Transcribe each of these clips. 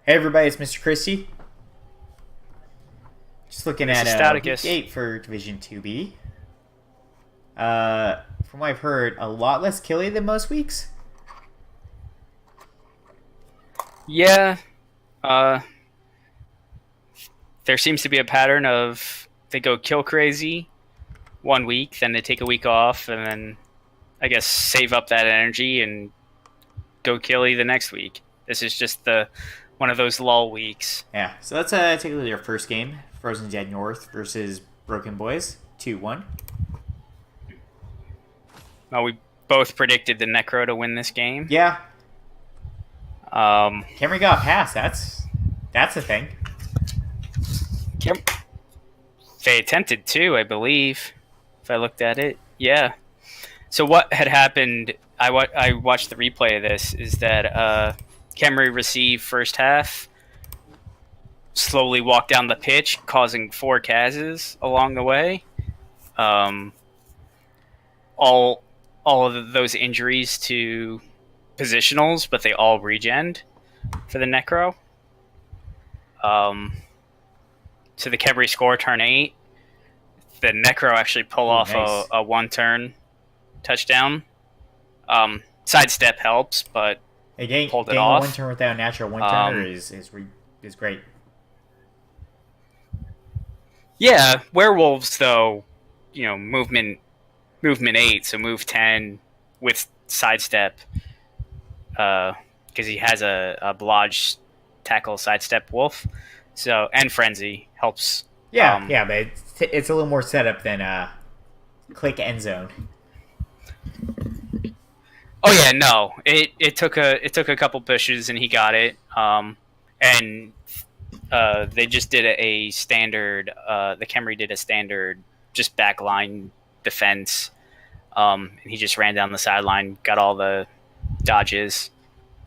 Hey everybody, it's Mr. Christie. Just looking This at is week Stouticus. 8 for Division 2B. From what I've heard, a lot less killy than most weeks. Yeah, uh, there seems to be a pattern of they go kill crazy 1 week, then they take a week off, and then I guess save up that energy and go killy the next week. This is just the one of those lull weeks. Yeah, so let's take a look at our first game. Frozen Dead North versus Broken Boys. 2-1. We both predicted the Necro to win this game. Yeah, Um, Camry got past. That's a thing. they attempted to, I believe, if I looked at it. Yeah. So what had happened? I watched the replay of this. Is that Camry received first half, slowly walked down the pitch, causing 4 Kazes along the way. Um, all of those injuries to positionals, but they all regened for the Necro. So the Camry score turn 8. The Necro actually pull Ooh, off nice. a one-turn touchdown. Sidestep helps, but Hey, pulled it getting a one off. turn without a natural one turner Um, is great. yeah, werewolves though, movement 8, so move 10 with sidestep, because he has a blodge tackle sidestep wolf, so and frenzy helps. Yeah, yeah, but it's a little more setup than click end zone. Oh yeah, no, it took a couple pushes and he got it. And they just did a standard. The Camry did a standard just backline defense. And he just ran down the sideline, got all the dodges,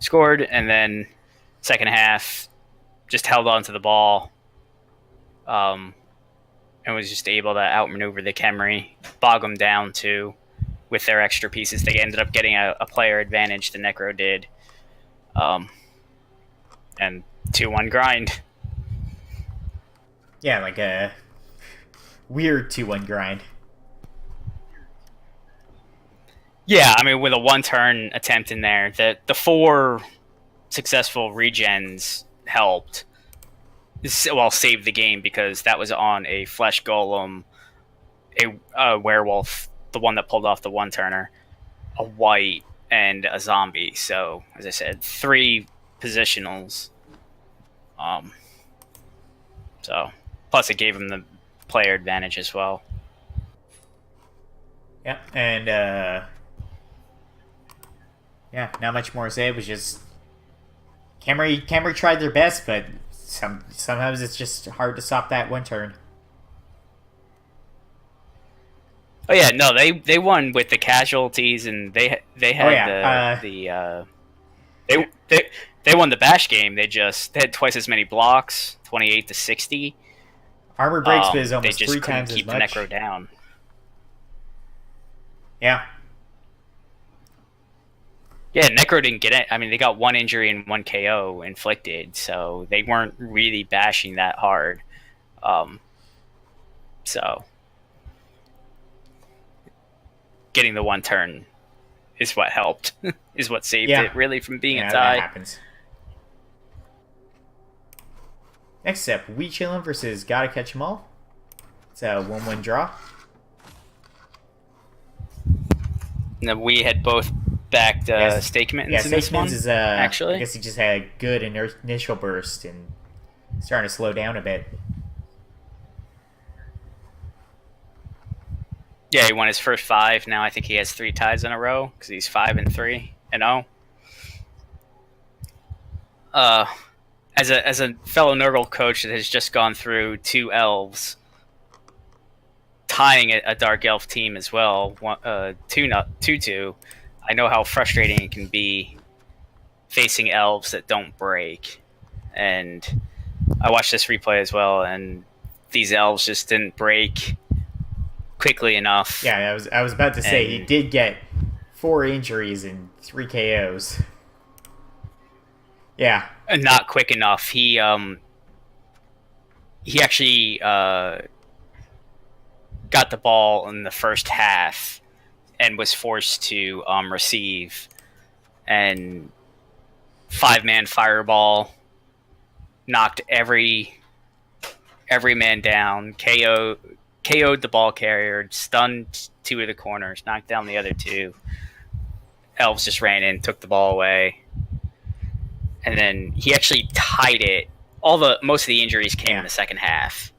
scored, and then second half just held on to the ball. And was just able to outmaneuver the Camry, bog them down too. With their extra pieces, they ended up getting a player advantage. The Necro did, and 2-1 grind. Yeah, like a weird 2-1 grind. Yeah, I mean, with a one-turn attempt in there, the 4 successful regens helped. Well, saved the game because that was on a flesh golem, a werewolf, the one that pulled off the one-turner, a white, and a zombie. So, as I said, 3 positionals. So, plus it gave him the player advantage as well. Yeah, and yeah, not much more to say. It was just Camry tried their best, but sometimes it's just hard to stop that one turn. Oh yeah, no, they won with the casualties, and they Oh had yeah, they won the bash game. They had twice as many blocks, 28-60. armor breaks, but is They almost just three couldn't times as keep the much. Necro down. Yeah, Yeah, Necro didn't get it. I mean, they got 1 injury and 1 KO inflicted, so they weren't really bashing that hard. So getting the one turn is what helped, is what saved yeah, it really from being a yeah. That tie. happens. Next up, We Chillin' versus Gotta Catch 'Em All. It's a 1-1 draw. And then we had both backed Yes. Stake Mittens Yeah, in this one, Statesman's is I actually. guess he just had a good initial burst and starting to slow down a bit. Yeah, he won his first 5. Now I think he has 3 ties in a row because he's 5-3-0. As a fellow Nurgle coach that has just gone through 2 elves, tying a Dark Elf team as well, 2-2. I know how frustrating it can be facing elves that don't break. And I watched this replay as well, and these elves just didn't break quickly enough. Yeah, I was about to say he And did get 4 injuries and 3 KOs. Yeah. not quick enough. He actually got the ball in the first half and was forced to receive, and 5-man fireball knocked every man down, KO'd the ball carrier, stunned 2 of the corners, knocked down the other 2. Elves just ran in, took the ball away, and then he actually tied it. Most of the injuries came in the second half,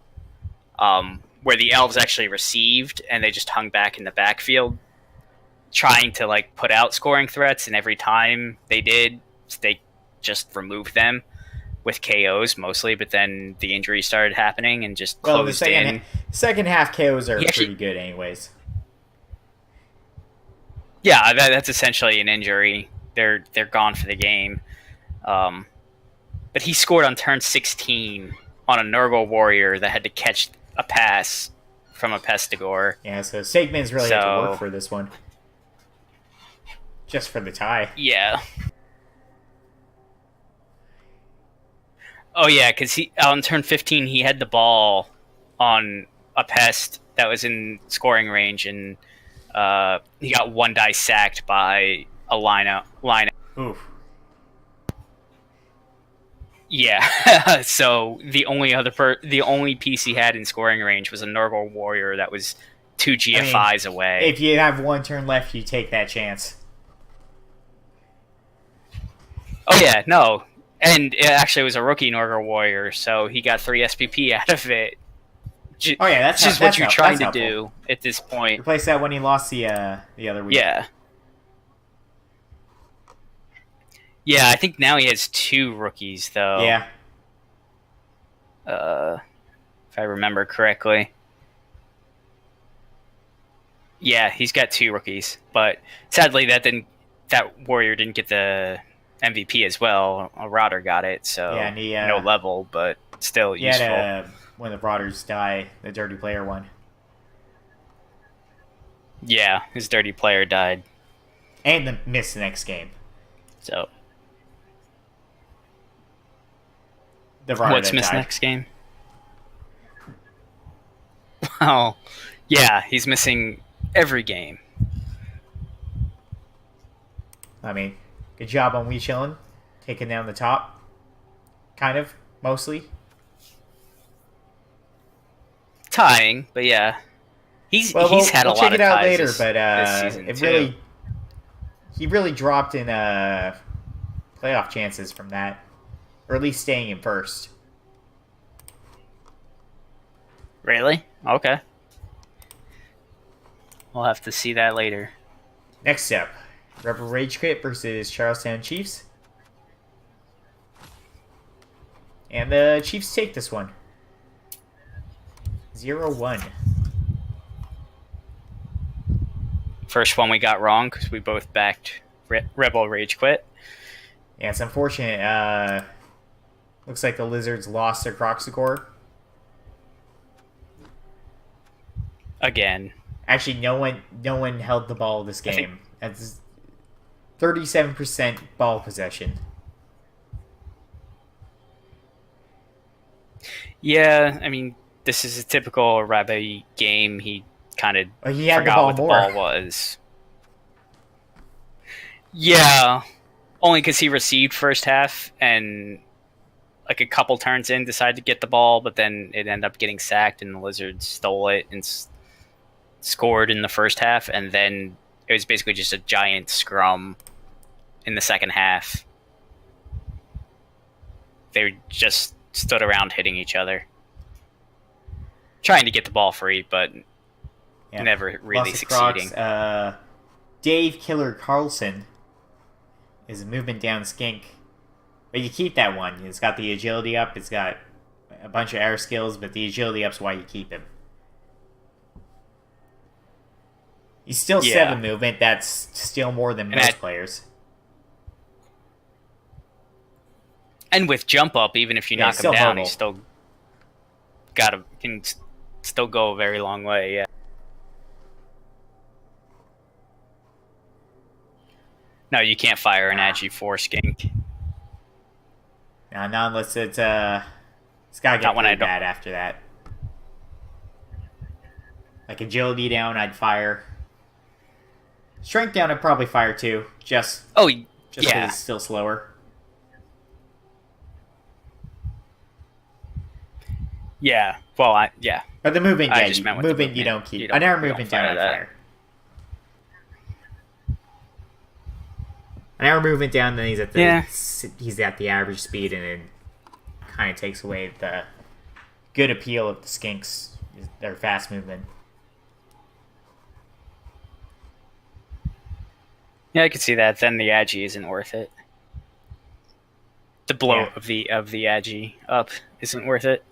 where the Elves actually received and they just hung back in the backfield, trying to like put out scoring threats, and every time they did, they just removed them with KOs mostly. But then the injuries started happening and just closed in. Second half KOs are pretty good, anyways. Yeah, that's essentially an injury. They're gone for the game. But he scored on turn 16 on a Nurgle warrior that had to catch a pass from a Pestigore. Yeah, so Segman's really had to work for this one. Just for the tie. Yeah. Oh, yeah, because on turn 15, he had the ball on a pest that was in scoring range, and he got 1 die sacked by a line. Oof. Yeah, so the only piece he had in scoring range was a Nurgle warrior that was 2 GFIs away. If you have 1 turn left, you take that chance. Oh yeah, no, and it actually was a rookie Nurgle warrior, so he got 3 SPP out of it. Oh yeah, that's just what you're trying to do at this point. Replace that when he lost the other week. Yeah. Yeah, I think now he has 2 rookies, though. Yeah. If I remember correctly. Yeah, he's got 2 rookies, but sadly that warrior didn't get the MVP as well. A Rotter got it, so yeah, and he, no level, but still useful. Had, when the Rotters die, the dirty player won. Yeah, his dirty player died. And missed the next game. So What's missed next game? Well, yeah, he's missing every game. I mean, good job on Wee Chillin, taking down the top. Kind of, mostly. Tying, but yeah. He's had we'll a lot check of it out ties later, but he really dropped in playoff chances from that. Or at least staying in first. Really? Okay. We'll have to see that later. Next up, Rebel Rage Quit versus Charlestown Chiefs. And the Chiefs take this one. 0-1. First one we got wrong because we both backed Rebel Rage Quit. Yeah, it's unfortunate. Looks like the Lizards lost their Croxicore. Again. Actually, no one held the ball this game. That's 37% ball possession. Yeah, I mean, this is a typical Rabbi game. He kind of forgot what the ball was. Yeah, only because he received first half and like a couple turns in decided to get the ball, but then it ended up getting sacked and the Lizards stole it and scored in the first half, and then it was basically just a giant scrum in the second half. They just stood around hitting each other, trying to get the ball free, but never really succeeding. Dave Killer Carlson is a movement down skink. But you keep that one. It's got the agility up. It's got a bunch of air skills, but the agility up's why you keep him. He's still 7 movement. That's still more than most players. And with jump up, even if you knock him down, he's still can still go a very long way. Yeah. No, you can't fire an Agi 4 skink. Not unless it's gotta get Not when I pretty don't. bad after that. Like agility down, I'd fire. Strength down, I'd probably fire too. Just Oh, because yeah. it's still slower. Yeah. Well, yeah. But the movement, I yeah, just meant with the movement you don't keep. An arrow movement down, I'd fire. An arrow movement down, then he's at the average speed, and it kind of takes away the good appeal of the skinks, their fast movement. Yeah, I could see that. Then the Agi isn't worth it. The bloat Yeah. of the Agi up isn't worth it.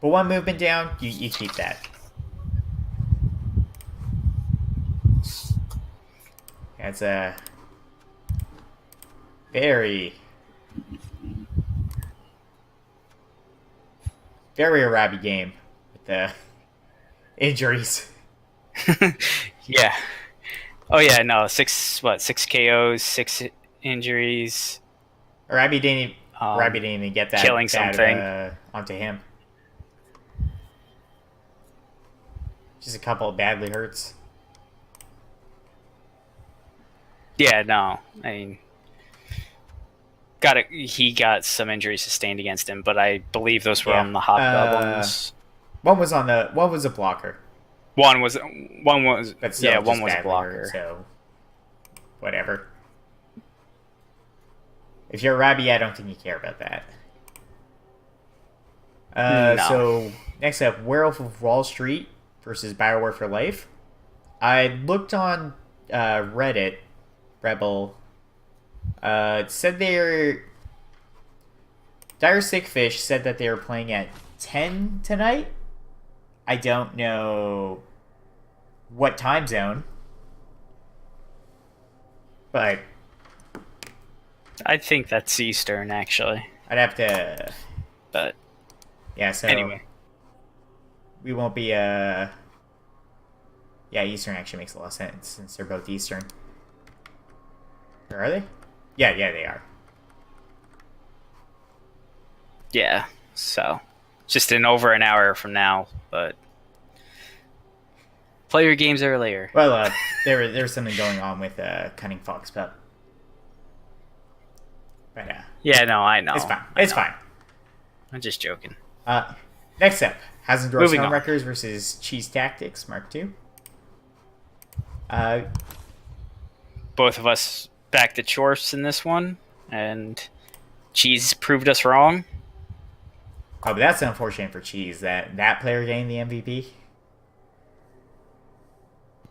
But one movement down, you keep that. That's a very Arabi game with the injuries. Yeah. Oh yeah, no. Six KOs, 6 injuries. Arabi didn't even get that killing something onto him. Just a couple of badly hurts. Yeah, no. I mean, he got some injuries sustained against him, but I believe those were on the hobgoblins. One was a blocker. One was but still, yeah, one was a badly blocker. Hurt, so whatever. If you're Arabi, I don't think you care about that. No. So next up, Werewolf of Wall Street versus Bioware for Life. I looked on Reddit, Rebel. It said Dire Sickfish said that they were playing at 10 tonight. I don't know what time zone, but I think that's Eastern, actually. I'd have to. But yeah, so anyway, we won't be. Yeah, Eastern actually makes a lot of sense since they're both Eastern. Or are they? Yeah, they are. Yeah, so just in over an hour from now, but play your games earlier. Well, there's something going on with Cunning Fox Pup. But yeah, no, I know. It's fine. I'm just joking. Next up, Hasendorf's Moving on. Homewreckers versus Cheese Tactics Mark II. Both of us backed the Chorfs in this one, and Cheese proved us wrong. Oh, but that's unfortunate for Cheese that player getting the MVP.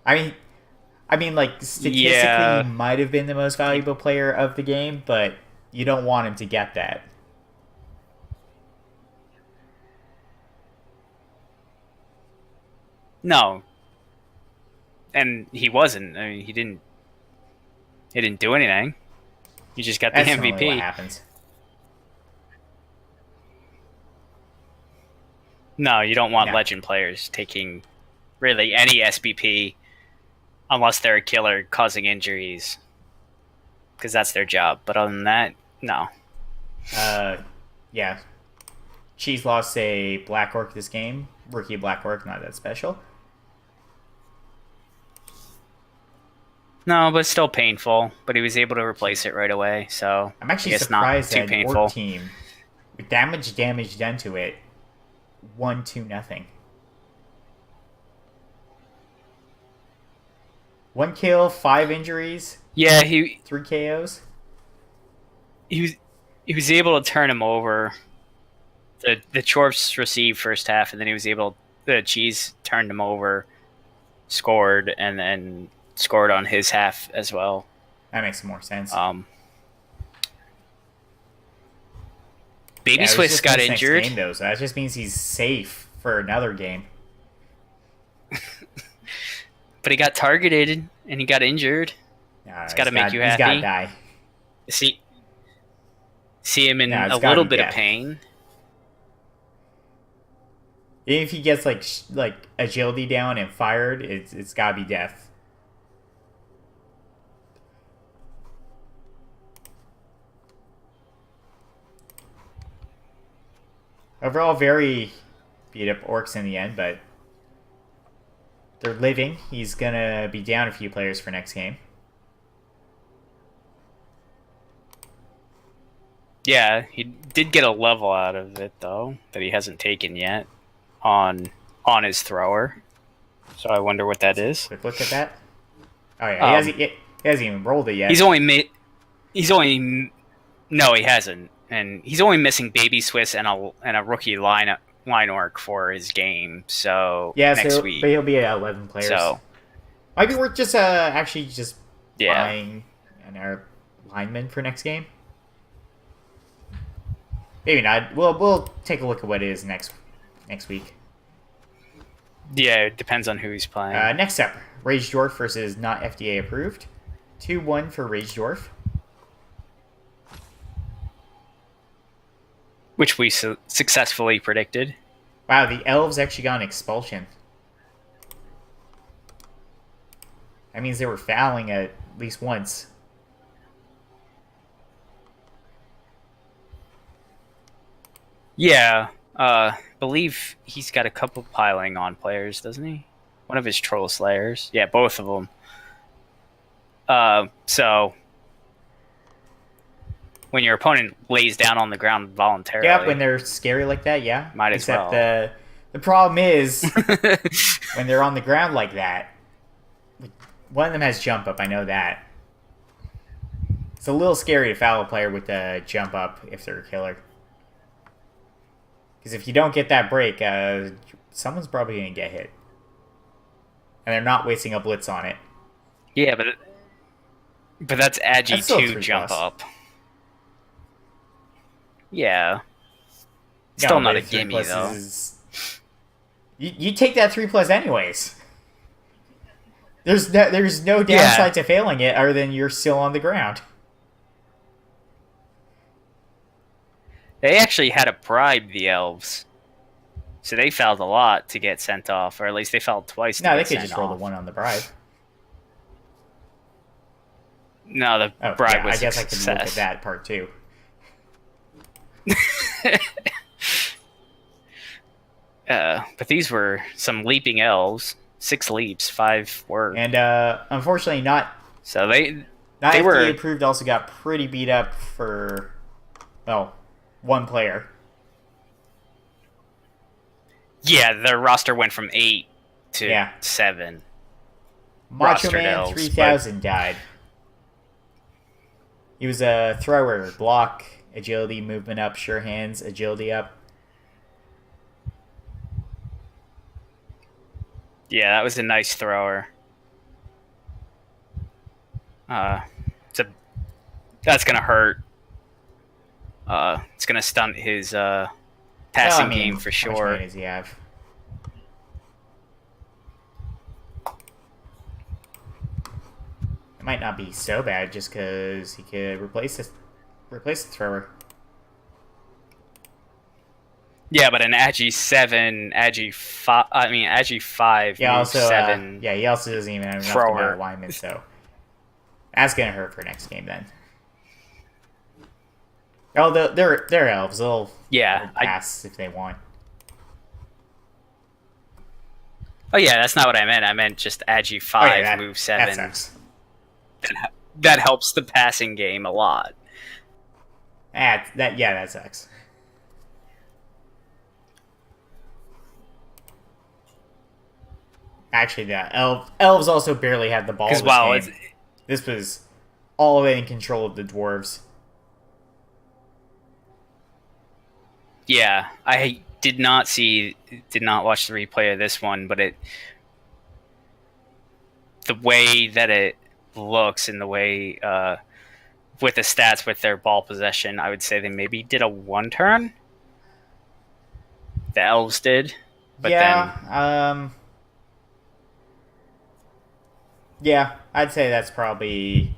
I mean, like statistically, he might have been the most valuable player of the game, but you don't want him to get that. No, and he wasn't. I mean, he didn't do anything. He just got the That's MVP. normally what happens. No, you don't want legend players taking really any SBP unless they're a killer causing injuries, because that's their job. But other than that, no. Yeah. Cheese lost a Black Orc this game. Rookie Black Orc, not that special. No, but still painful. But he was able to replace it right away, so I'm actually surprised not too that painful. Orc team, with damage done to it, 1-2-0. 1 kill, 5 injuries. Yeah, 3 KOs. He was able to turn him over. The Chorfs received first half, and then he was able. The Cheese turned him over, scored, and then scored on his half as well. That makes more sense. Baby Swiss got injured. Game, though, so that just means he's safe for another game. But he got targeted and he got injured. It's got to make you happy. He's got to die. See him in a little bit of pain. Even if he gets like agility down and fired, it's got to be death. Overall, very beat up orcs in the end, but they're living. He's gonna be down a few players for next game. Yeah, he did get a level out of it though that he hasn't taken yet on his thrower. So I wonder what that is. Quick look at that. Oh yeah, he hasn't even rolled it yet. He's only no, he hasn't, and he's only missing Baby Swiss and a rookie line orc for his game. So yeah, next week, but he'll be at 11 players. So might be worth just actually just buying an lineman for next game. Maybe not. We'll take a look at what it is next week. Yeah, it depends on who he's playing. Next up, Rage Dwarf versus not FDA approved. 2-1 for Rage Dwarf. Which we successfully predicted. Wow, the elves actually got an expulsion. That means they were fouling at least once. Yeah, believe he's got a couple piling on players, doesn't he? One of his troll slayers. Yeah, both of them. So when your opponent lays down on the ground voluntarily, yeah, when they're scary like that, yeah, might as well. Except the problem is when they're on the ground like that. One of them has jump up. I know that. It's a little scary to foul a player with the jump up if they're a killer. Because if you don't get that break, someone's probably going to get hit. And they're not wasting a blitz on it. Yeah, but that's Agi 2 jump up. Yeah. Still not a gimme, though. You take that 3+ anyways. There's no downside to failing it other than you're still on the ground. They actually had to bribe the elves. So they fouled a lot to get sent off, or at least they fouled twice. No, they could just roll the 1 on the bribe. No, the bribe was I guess I could look at that part too. But these were some leaping elves. 6 leaps, 5 were. And unfortunately not... So they were... approved also got pretty beat up for... well, 1 player. Yeah, their roster went from 8 to 7. Macho Man 3000 died. He was a thrower, block, agility, movement up, sure hands, agility up. Yeah, that was a nice thrower. That's gonna hurt. It's gonna stunt his passing game for sure. How much money does he have? It might not be so bad just because he could replace the thrower. Yeah, but an Agi 7, Agi 5, Agi 5, yeah, also, 7. He also doesn't even have enough to be a lineman, so that's gonna hurt for next game then. Oh, they're elves. They'll pass if they want. Oh yeah, that's not what I meant. I meant just Agi 5, move 7. That sucks. That helps the passing game a lot. That sucks. Actually, elves also barely had the ball this game. This was all in control of the dwarves. Yeah, I did not watch the replay of this one, but the way that it looks and the way with the stats with their ball possession, I would say they maybe did a 1 turn. The elves did, but yeah, I'd say that's probably.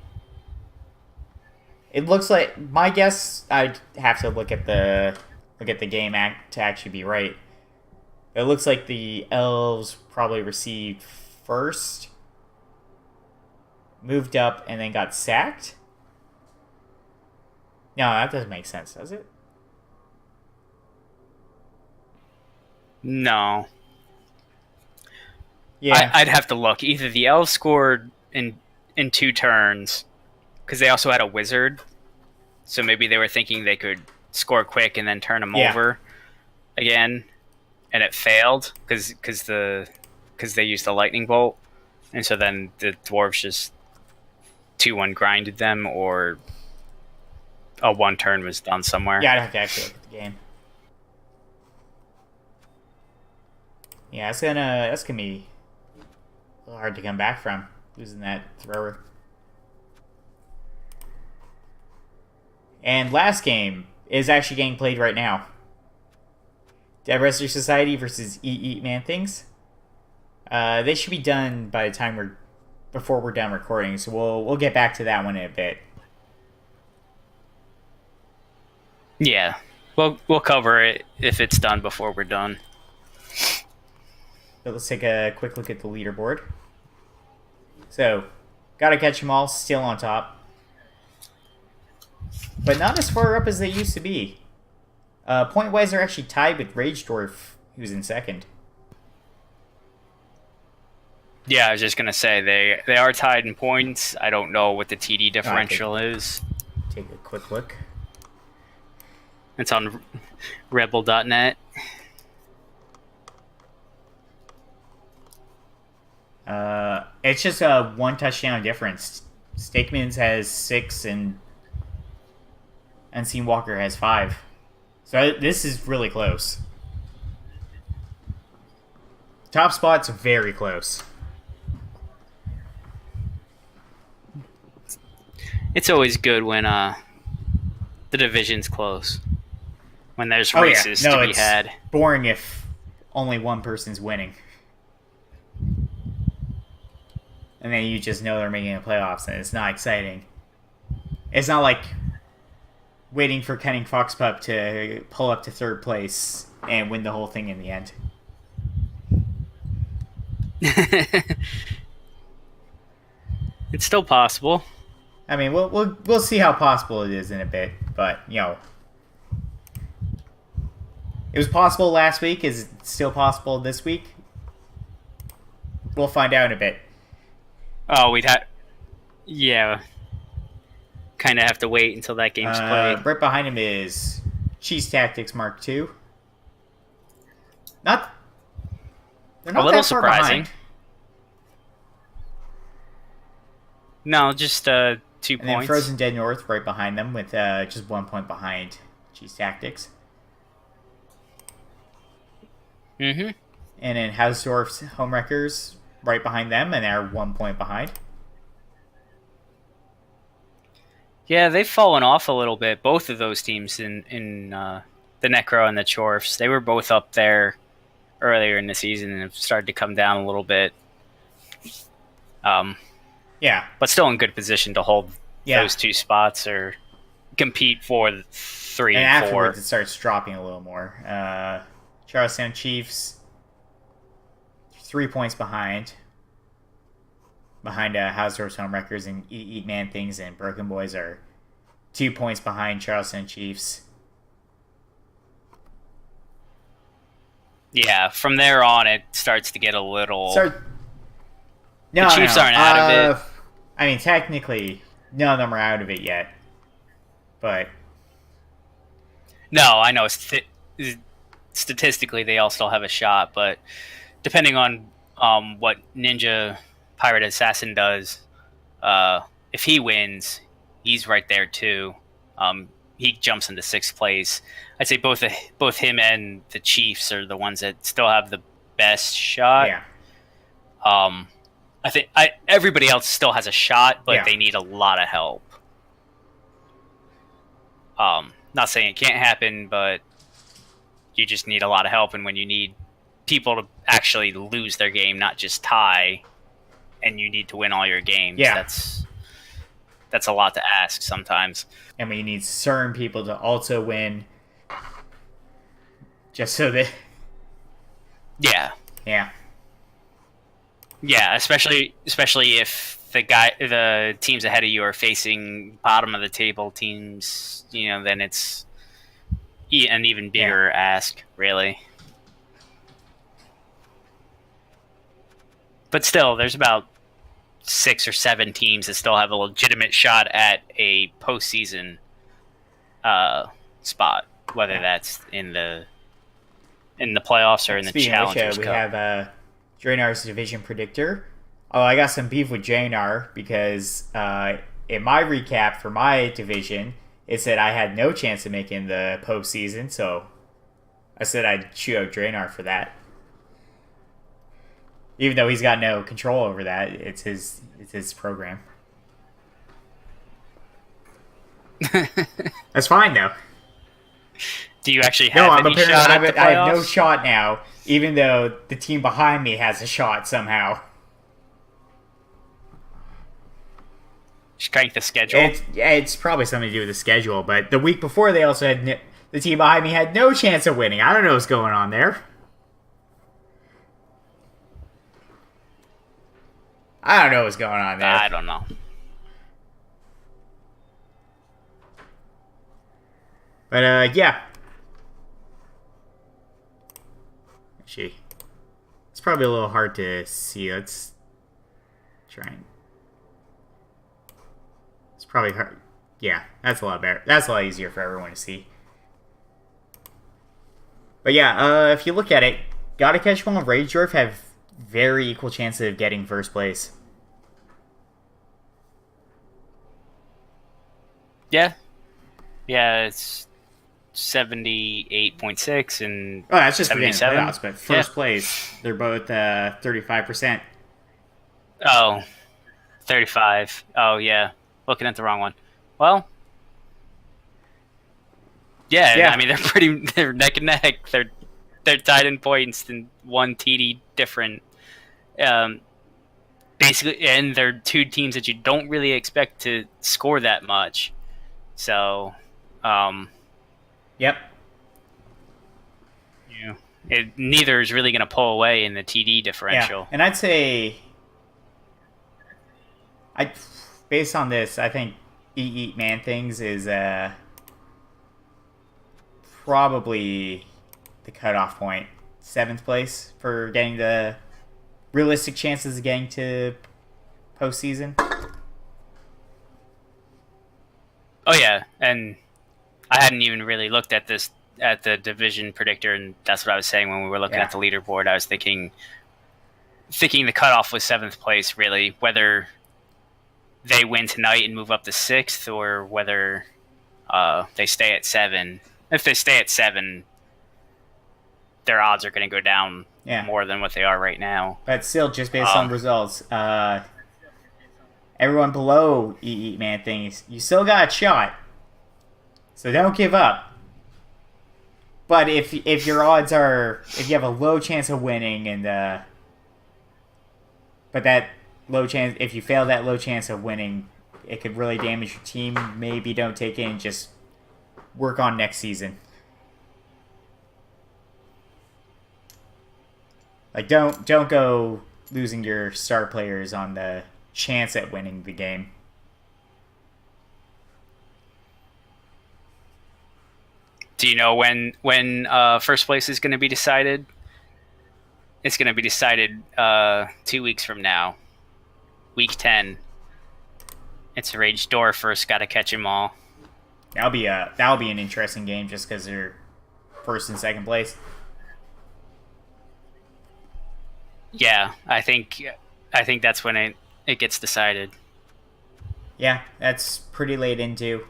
It looks like my guess. I'd have to look at the game act to actually be right. It looks like the elves probably received first, moved up, and then got sacked. No, that doesn't make sense, does it? No. Yeah, I'd have to look. Either the elves scored in 2 turns, because they also had a wizard, so maybe they were thinking they could score quick and then turn them yeah, over again, and it failed because they used the lightning bolt, and so then the dwarves just 2-1 grinded them, or a 1 turn was done somewhere. yeah. I'd have to actually look at the game. Yeah, that's gonna be a little hard to come back from losing that thrower. And last game is actually getting played right now. Dead Wrestler Society versus Eat Man Things. They should be done by the time before we're done recording, so we'll get back to that one in a bit. Yeah, we'll cover it if it's done before we're done. But let's take a quick look at the leaderboard. So, gotta catch them all, still on top. But not as far up as they used to be. Point-wise, they're actually tied with Rage Dwarf, who's in second. Yeah, I was just gonna say they are tied in points. I don't know what the TD differential is. Take a quick look. It's on rebel.net. It's just a 1 touchdown difference. Stakemans has 6 and Unseen Walker has 5. So this is really close. Top spot's very close. It's always good when the division's close. When there's races to be had. Boring if only one person's winning. And then you just know they're making the playoffs, and it's not exciting. It's not like waiting for Cunning Foxpup to pull up to third place and win the whole thing in the end. It's still possible. I mean, we'll see how possible it is in a bit, but it was possible last week. Is it still possible this week? We'll find out in a bit. Oh, yeah. Kind of have to wait until that game's played. Right behind him is Cheese Tactics Mark II. They're not a little that far surprising. behind. No, just 2 And points. then Frozen Dead North right behind them with just 1 point behind Cheese Tactics. Mm-hmm. And then Hausdorff's Homewreckers right behind them, and they're 1 point behind. Yeah, they've fallen off a little bit. Both of those teams in the Necro and the Chorfs, they were both up there earlier in the season and have started to come down a little bit. Yeah. But still in good position to hold those 2 spots or compete for 3 and 4. And afterwards, it starts dropping a little more. Charlestown Chiefs, 3 points behind. Behind Hausdorff's Homewreckers, and Eat Man Things and Broken Boys are 2 points behind Charlestown Chiefs. Yeah, from there on, it starts to get a little... The Chiefs aren't out of it. I mean, technically, none of them are out of it yet. But... No, I know. Statistically, they all still have a shot, but depending on what Ninja Pirate Assassin does, if he wins, he's right there too. He jumps into 6th place. I'd say both him and the Chiefs are the ones that still have the best shot. Yeah. I think everybody else still has a shot, but they need a lot of help. Not saying it can't happen, but you just need a lot of help, and when you need people to actually lose their game, not just tie, and you need to win all your games, that's a lot to ask sometimes. And we need certain people to also win, just so that... Yeah. Yeah, especially if the teams ahead of you are facing bottom of the table teams, then it's an even bigger ask, really. But still, there's about 6 or 7 teams that still have a legitimate shot at a postseason spot, whether that's in the playoffs or in the Speaking of which, Challengers we Cup. have Draenar's division predictor. Oh, I got some beef with Draenar because in my recap for my division, it said I had no chance of making the postseason, so I said I'd shoot out Draenor for that. Even though he's got no control over that, it's his program. That's fine though. Do you actually No, have I'm any apparently shot at the I have no playoffs? shot now, even though the team behind me has a shot somehow. Strength of schedule. It's probably something to do with the schedule, but the week before they also had the team behind me had no chance of winning. I don't know what's going on there. I don't know what's going on there. I don't know. But yeah. Actually, it's probably a little hard to see. Let's try and. It's probably hard. Yeah, that's a lot better. That's a lot easier for everyone to see. But yeah, if you look at it, Gotta Catch Ball and Ragedorf have very equal chances of getting first place. Yeah. Yeah, it's 78.6 and Oh, that's just for getting 77. playoffs, but first place, they're both 35%. Oh, 35. Oh, yeah. Looking at the wrong one. Well, yeah. I mean, they're neck and neck. They're tied in points and one TD different. Basically, and they're two teams that you don't really expect to score that much. So, Yep. yeah, neither is really going to pull away in the TD differential. Yeah, and I'd say, based on this, I think Eat Man Things is probably the cutoff point. 7th place for getting the realistic chances of getting to postseason. Oh yeah, and I hadn't even really looked at the division predictor, and that's what I was saying when we were looking at the leaderboard. I was thinking the cutoff was 7th place, really, whether they win tonight and move up to 6th, or whether they stay at 7. If they stay at 7, their odds are going to go down more than what they are right now. But still, just based on results, everyone below Eat Man Things, you still got a shot. So don't give up. But if your odds are, if you have a low chance of winning, and but that low chance, if you fail that low chance of winning, it could really damage your team. Maybe don't take it and just work on next season. Like don't go losing your star players on the chance at winning the game. Do you know when first place is going to be decided? It's going to be decided 2 weeks from now, week 10. It's Ragedorf versus Gotta Catch 'Em All. That'll be an interesting game just because they're first and second place. Yeah, I think that's when it gets decided. Yeah, that's pretty late into.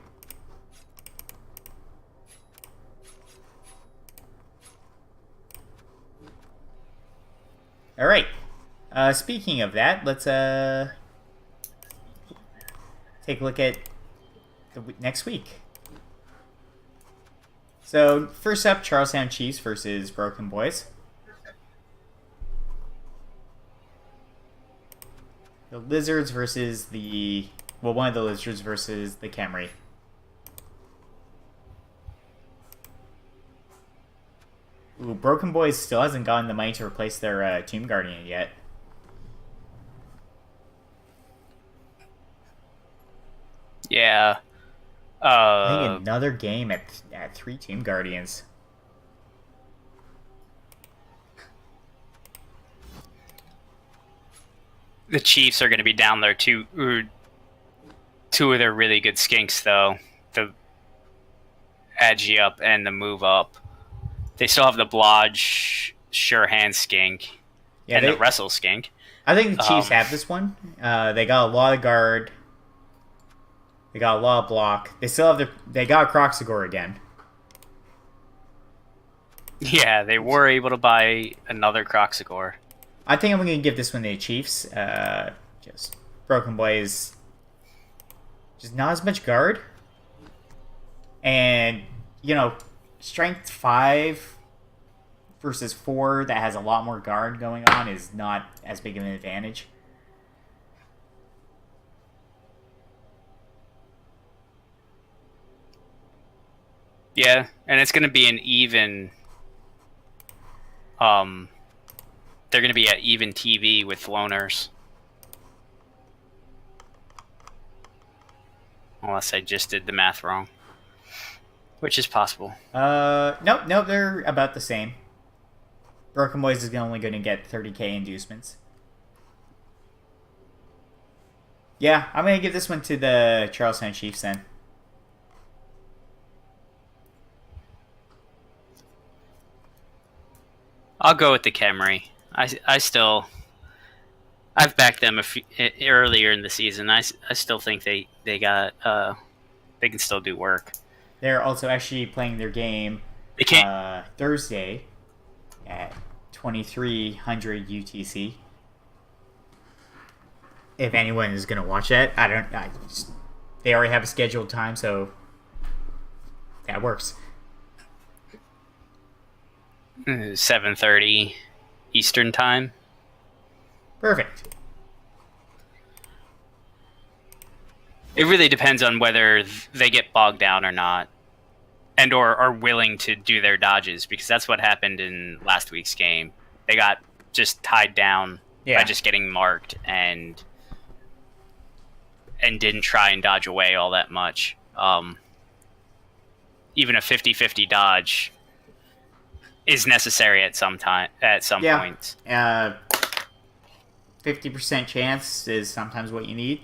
All right. Speaking of that, let's take a look at the next week. So first up, Charlestown Chiefs versus Broken Boys. The Lizards versus one of the Lizards versus the Camry. Ooh, Broken Boys still hasn't gotten the money to replace their Tomb Guardian yet. Yeah. I think another game at 3 Tomb Guardians. The Chiefs are going to be down there too. Two of their really good skinks, though. The Agi up and the move up. They still have the Blodge, Sure Hand skink, Yeah, and the Wrestle skink. I think the Chiefs have this one. They got a lot of guard. They got a lot of block. They still have they got Croxagore again. Yeah, they were able to buy another Croxagore. I think I'm going to give this one to the Chiefs. Just Broken Blaze. Just not as much guard. And, Strength 5 versus 4 that has a lot more guard going on is not as big of an advantage. Yeah, and it's going to be an even... they're going to be at even TV with loners. Unless I just did the math wrong. Which is possible. Nope, they're about the same. Broken Boys is only going to get 30k inducements. Yeah, I'm going to give this one to the Charlestown Chiefs then. I'll go with the Camry. I've backed them earlier in the season. I still think they can still do work. They're also actually playing their game Thursday at 2300 UTC. If anyone is going to watch that, they already have a scheduled time, so that works. 7:30 Eastern time. Perfect. It really depends on whether they get bogged down or not, and or are willing to do their dodges, because that's what happened in last week's game. They got just tied down by just getting marked and didn't try and dodge away all that much. Even a 50-50 dodge is necessary at some point. 50% chance is sometimes what you need.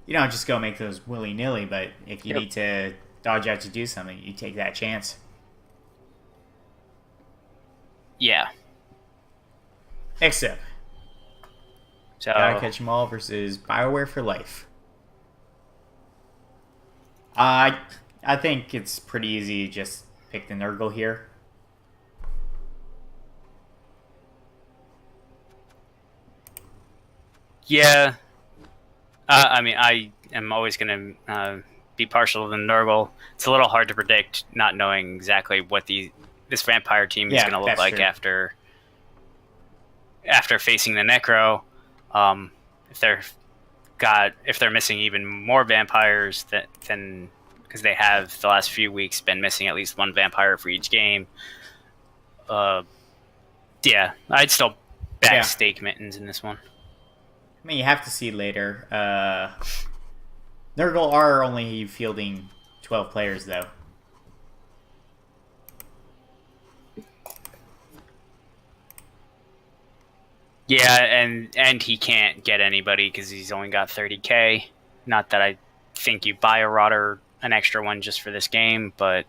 You don't just go make those willy-nilly, but if you need to dodge out to do something, you take that chance. Yeah. Next up. So, Gotta Catch 'Em All versus BioWare for Life. I think it's pretty easy to just pick the Nurgle here. Yeah. I am always going to be partial to the Nurgle. It's a little hard to predict, not knowing exactly what this vampire team is going to look like after facing the Necro. If they're missing even more vampires than because they have the last few weeks been missing at least one vampire for each game. I'd still back Stake Mittens in this one. I mean, you have to see later. Nurgle are only fielding 12 players, though. Yeah, and he can't get anybody because he's only got 30k. Not that I think you buy a rod or an extra one just for this game, but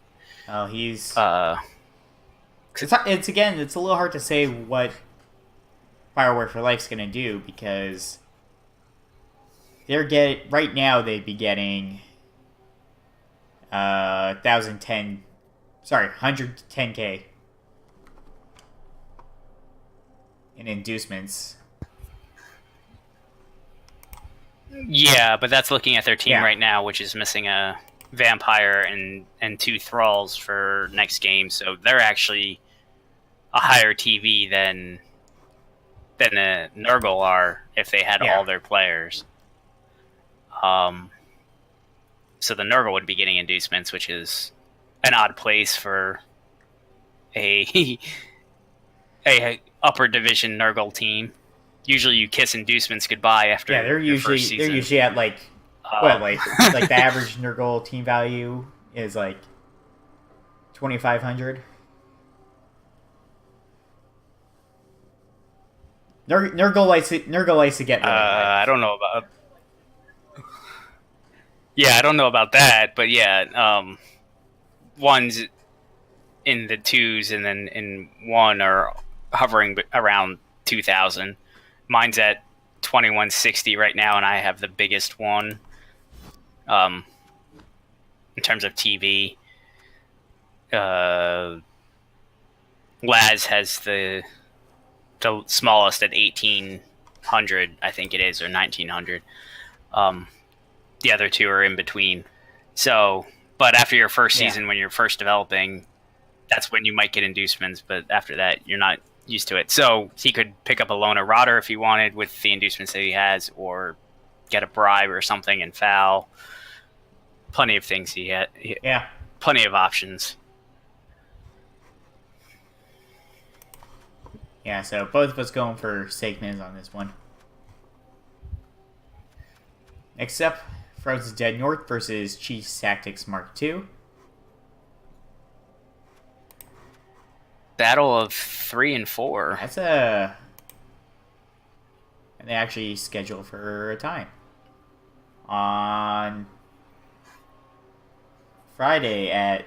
he's it's a little hard to say what BioWare for Life's gonna do, because right now they'd be getting 110k in inducements. Yeah, but that's looking at their team right now, which is missing a vampire and 2 thralls for next game, so they're actually a higher TV than the Nurgle are if they had all their players. So the Nurgle would be getting inducements, which is an odd place for a upper division Nurgle team. Usually you kiss inducements goodbye after they're usually at like the average Nurgle team value is like 2,500. Nurgle likes to get really high. I don't know about. Yeah, I don't know about that, but yeah, one's in the twos, and then in one are hovering around 2,000. Mine's at 2160 right now, and I have the biggest one. In terms of TV, Laz has the smallest at 1800, I think it is, or 1900. The other two are in between. So, but after your first season, when you're first developing, that's when you might get inducements. But after that, you're not used to it. So he could pick up a Lona Rotter if he wanted with the inducements that he has, or get a bribe or something and foul. Plenty of things he had. Yeah. Plenty of options. Yeah, so both of us going for Sigmas on this one. Next up, Frozen's Dead North versus Chiefs Tactics Mark II. Battle of 3 and 4. That's a... And they actually schedule for a time. On Friday at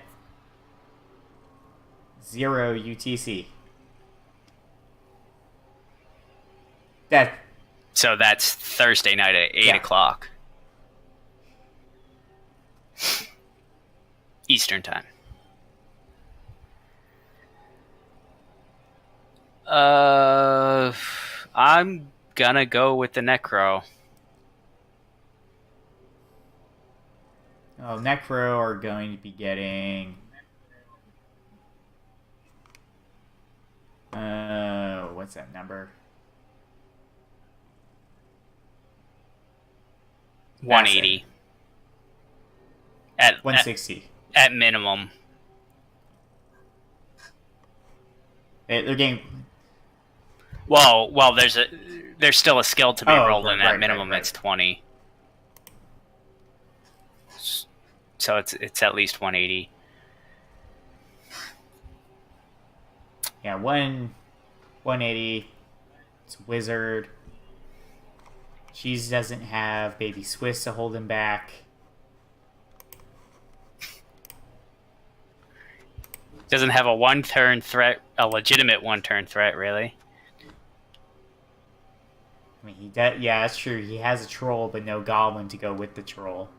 0 UTC. So that's Thursday night at 8 o'clock. Eastern time. I'm gonna go with the Necro. Oh, Necro are going to be getting... what's that number? 180. At 160. At minimum. They're getting... Well, there's still a skill to be rolled, and at minimum it's 20. So it's at least 180. Yeah, 180. It's Wizard. Cheese doesn't have Baby Swiss to hold him back. Doesn't have a one-turn threat, a legitimate one-turn threat, really. I mean, yeah, that's true. He has a troll, but no goblin to go with the troll.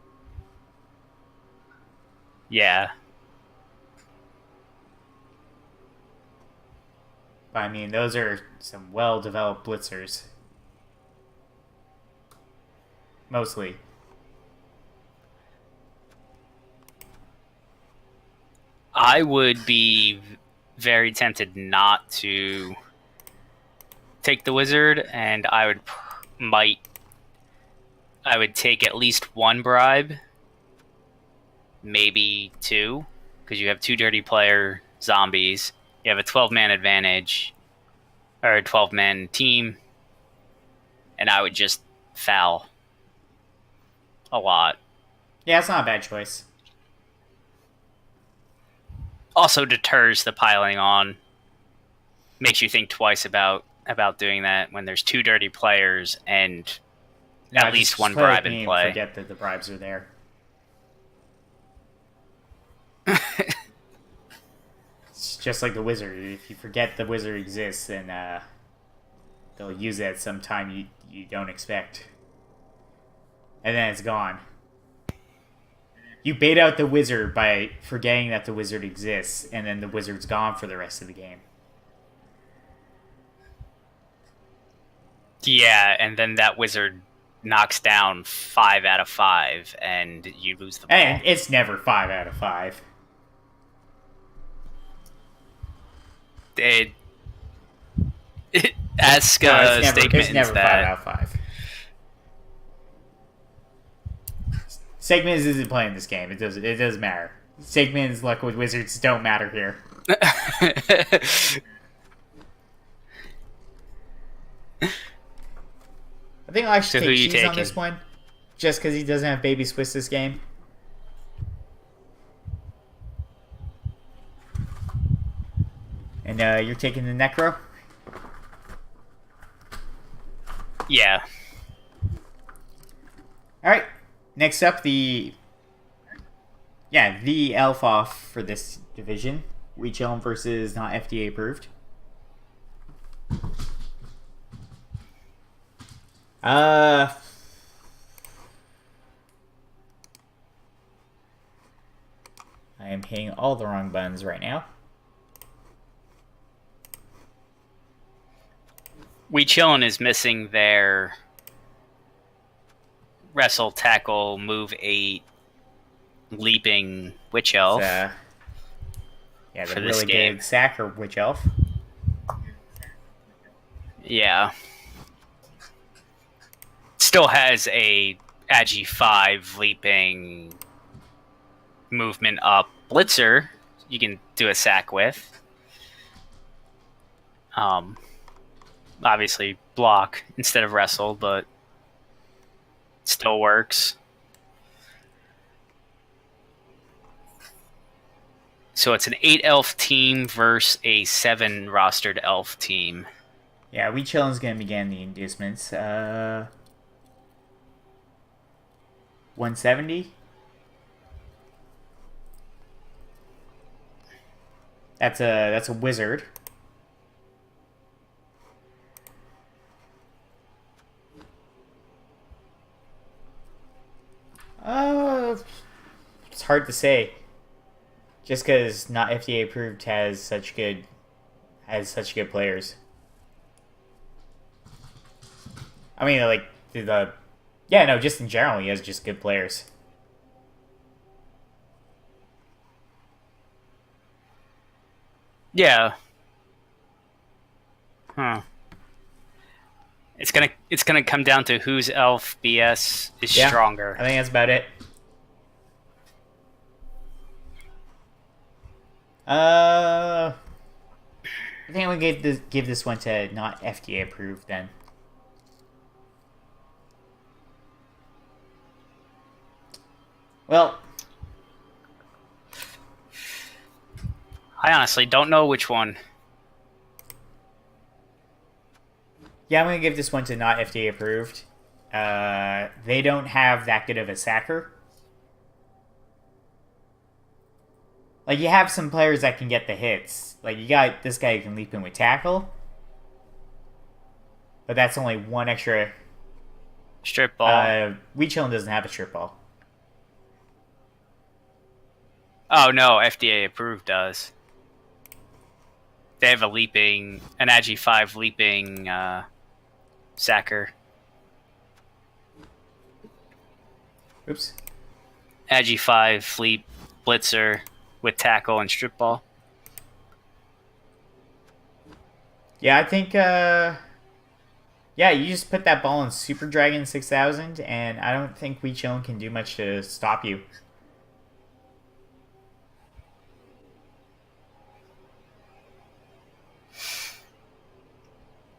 Yeah. But, I mean, those are some well-developed blitzers. Mostly. I would be very tempted not to take the wizard, and I would take at least one bribe, maybe two, because you have two dirty player zombies. You have a 12-man advantage, or a 12-man team, and I would just foul a lot. Yeah, it's not a bad choice. Also deters the piling on. Makes you think twice about doing that when there's two dirty players and at least one bribe in play. Forget that the bribes are there. It's just like the wizard. If you forget the wizard exists, then they'll use it at some time you don't expect. And then it's gone. You bait out the wizard by forgetting that the wizard exists, and then the wizard's gone for the rest of the game. Yeah, and then that wizard knocks down 5 out of 5, and you lose the ball. And it's never 5 out of 5. Ask It's never 5 out of 5. Sigmas isn't playing this game. It doesn't matter. Sigma's luck with wizards don't matter here. I think I'll actually take Cheese on this one, just because he doesn't have Baby Swiss this game. And you're taking the Necro? Yeah. All right. Next up, the elf off for this division. We chillin' versus not FDA approved. I am hitting all the wrong buttons right now. We Chillin' is missing their wrestle, tackle, move 8, leaping witch elf. The for really this game. good sack or witch elf. Yeah. Still has a Agi 5 leaping movement up blitzer you can do a sack with. Obviously block instead of wrestle, but still works. So it's an 8 elf team versus a 7 rostered elf team. Yeah, We Chillin's gonna begin the inducements. 170. That's a wizard. It's hard to say. Just because not FDA approved has such good players. I mean, like just in general, he has just good players. Yeah. Huh. It's gonna come down to whose elf BS is stronger. I think that's about it. I think we give this one to not FDA approved then. Well, I honestly don't know which one. Yeah, I'm gonna give this one to not FDA approved. They don't have that good of a sacker. Like, you have some players that can get the hits. Like, you got this guy who can leap in with tackle. But that's only one extra... Strip ball. We Chillin' doesn't have a strip ball. Oh, no, FDA approved does. They have an Agi 5 leaping sacker. Oops. Agi 5 leap blitzer with tackle and strip ball. Yeah, I think, you just put that ball in Super Dragon 6000, and I don't think We Chillin' can do much to stop you.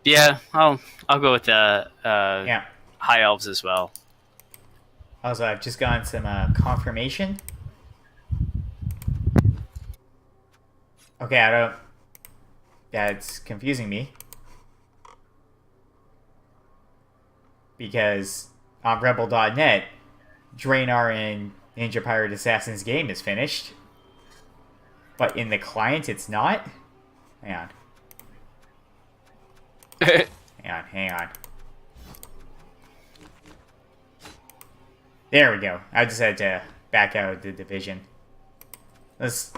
Yeah, I'll go with the high elves as well. Also, I've just gotten some confirmation. Okay, I don't... That's confusing me. Because on Rebel.net, Draenor and Ninja Pirate Assassin's game is finished. But in the client, it's not? Hang on. Hang on. There we go. I just had to back out of the division. That's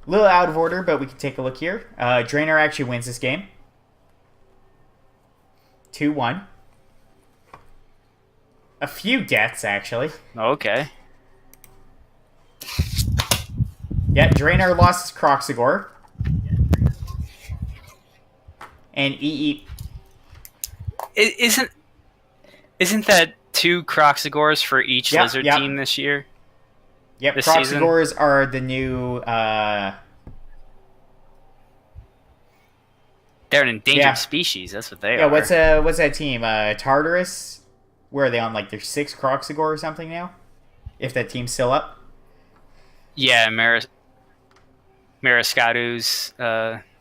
a little out of order, but we can take a look here. Draenor actually wins this game. 2-1. A few deaths, actually. Okay. Yeah, Draenor lost his Croxagore. And EE... Isn't that 2 Croxagores for each lizard team this year? Yep, Croxagores are the new... They're an endangered species, that's what they are. Yeah, what's that team? Tartarus? Where are they on, like, their 6th Croxagore or something now? If that team's still up? Yeah, Mariscadu's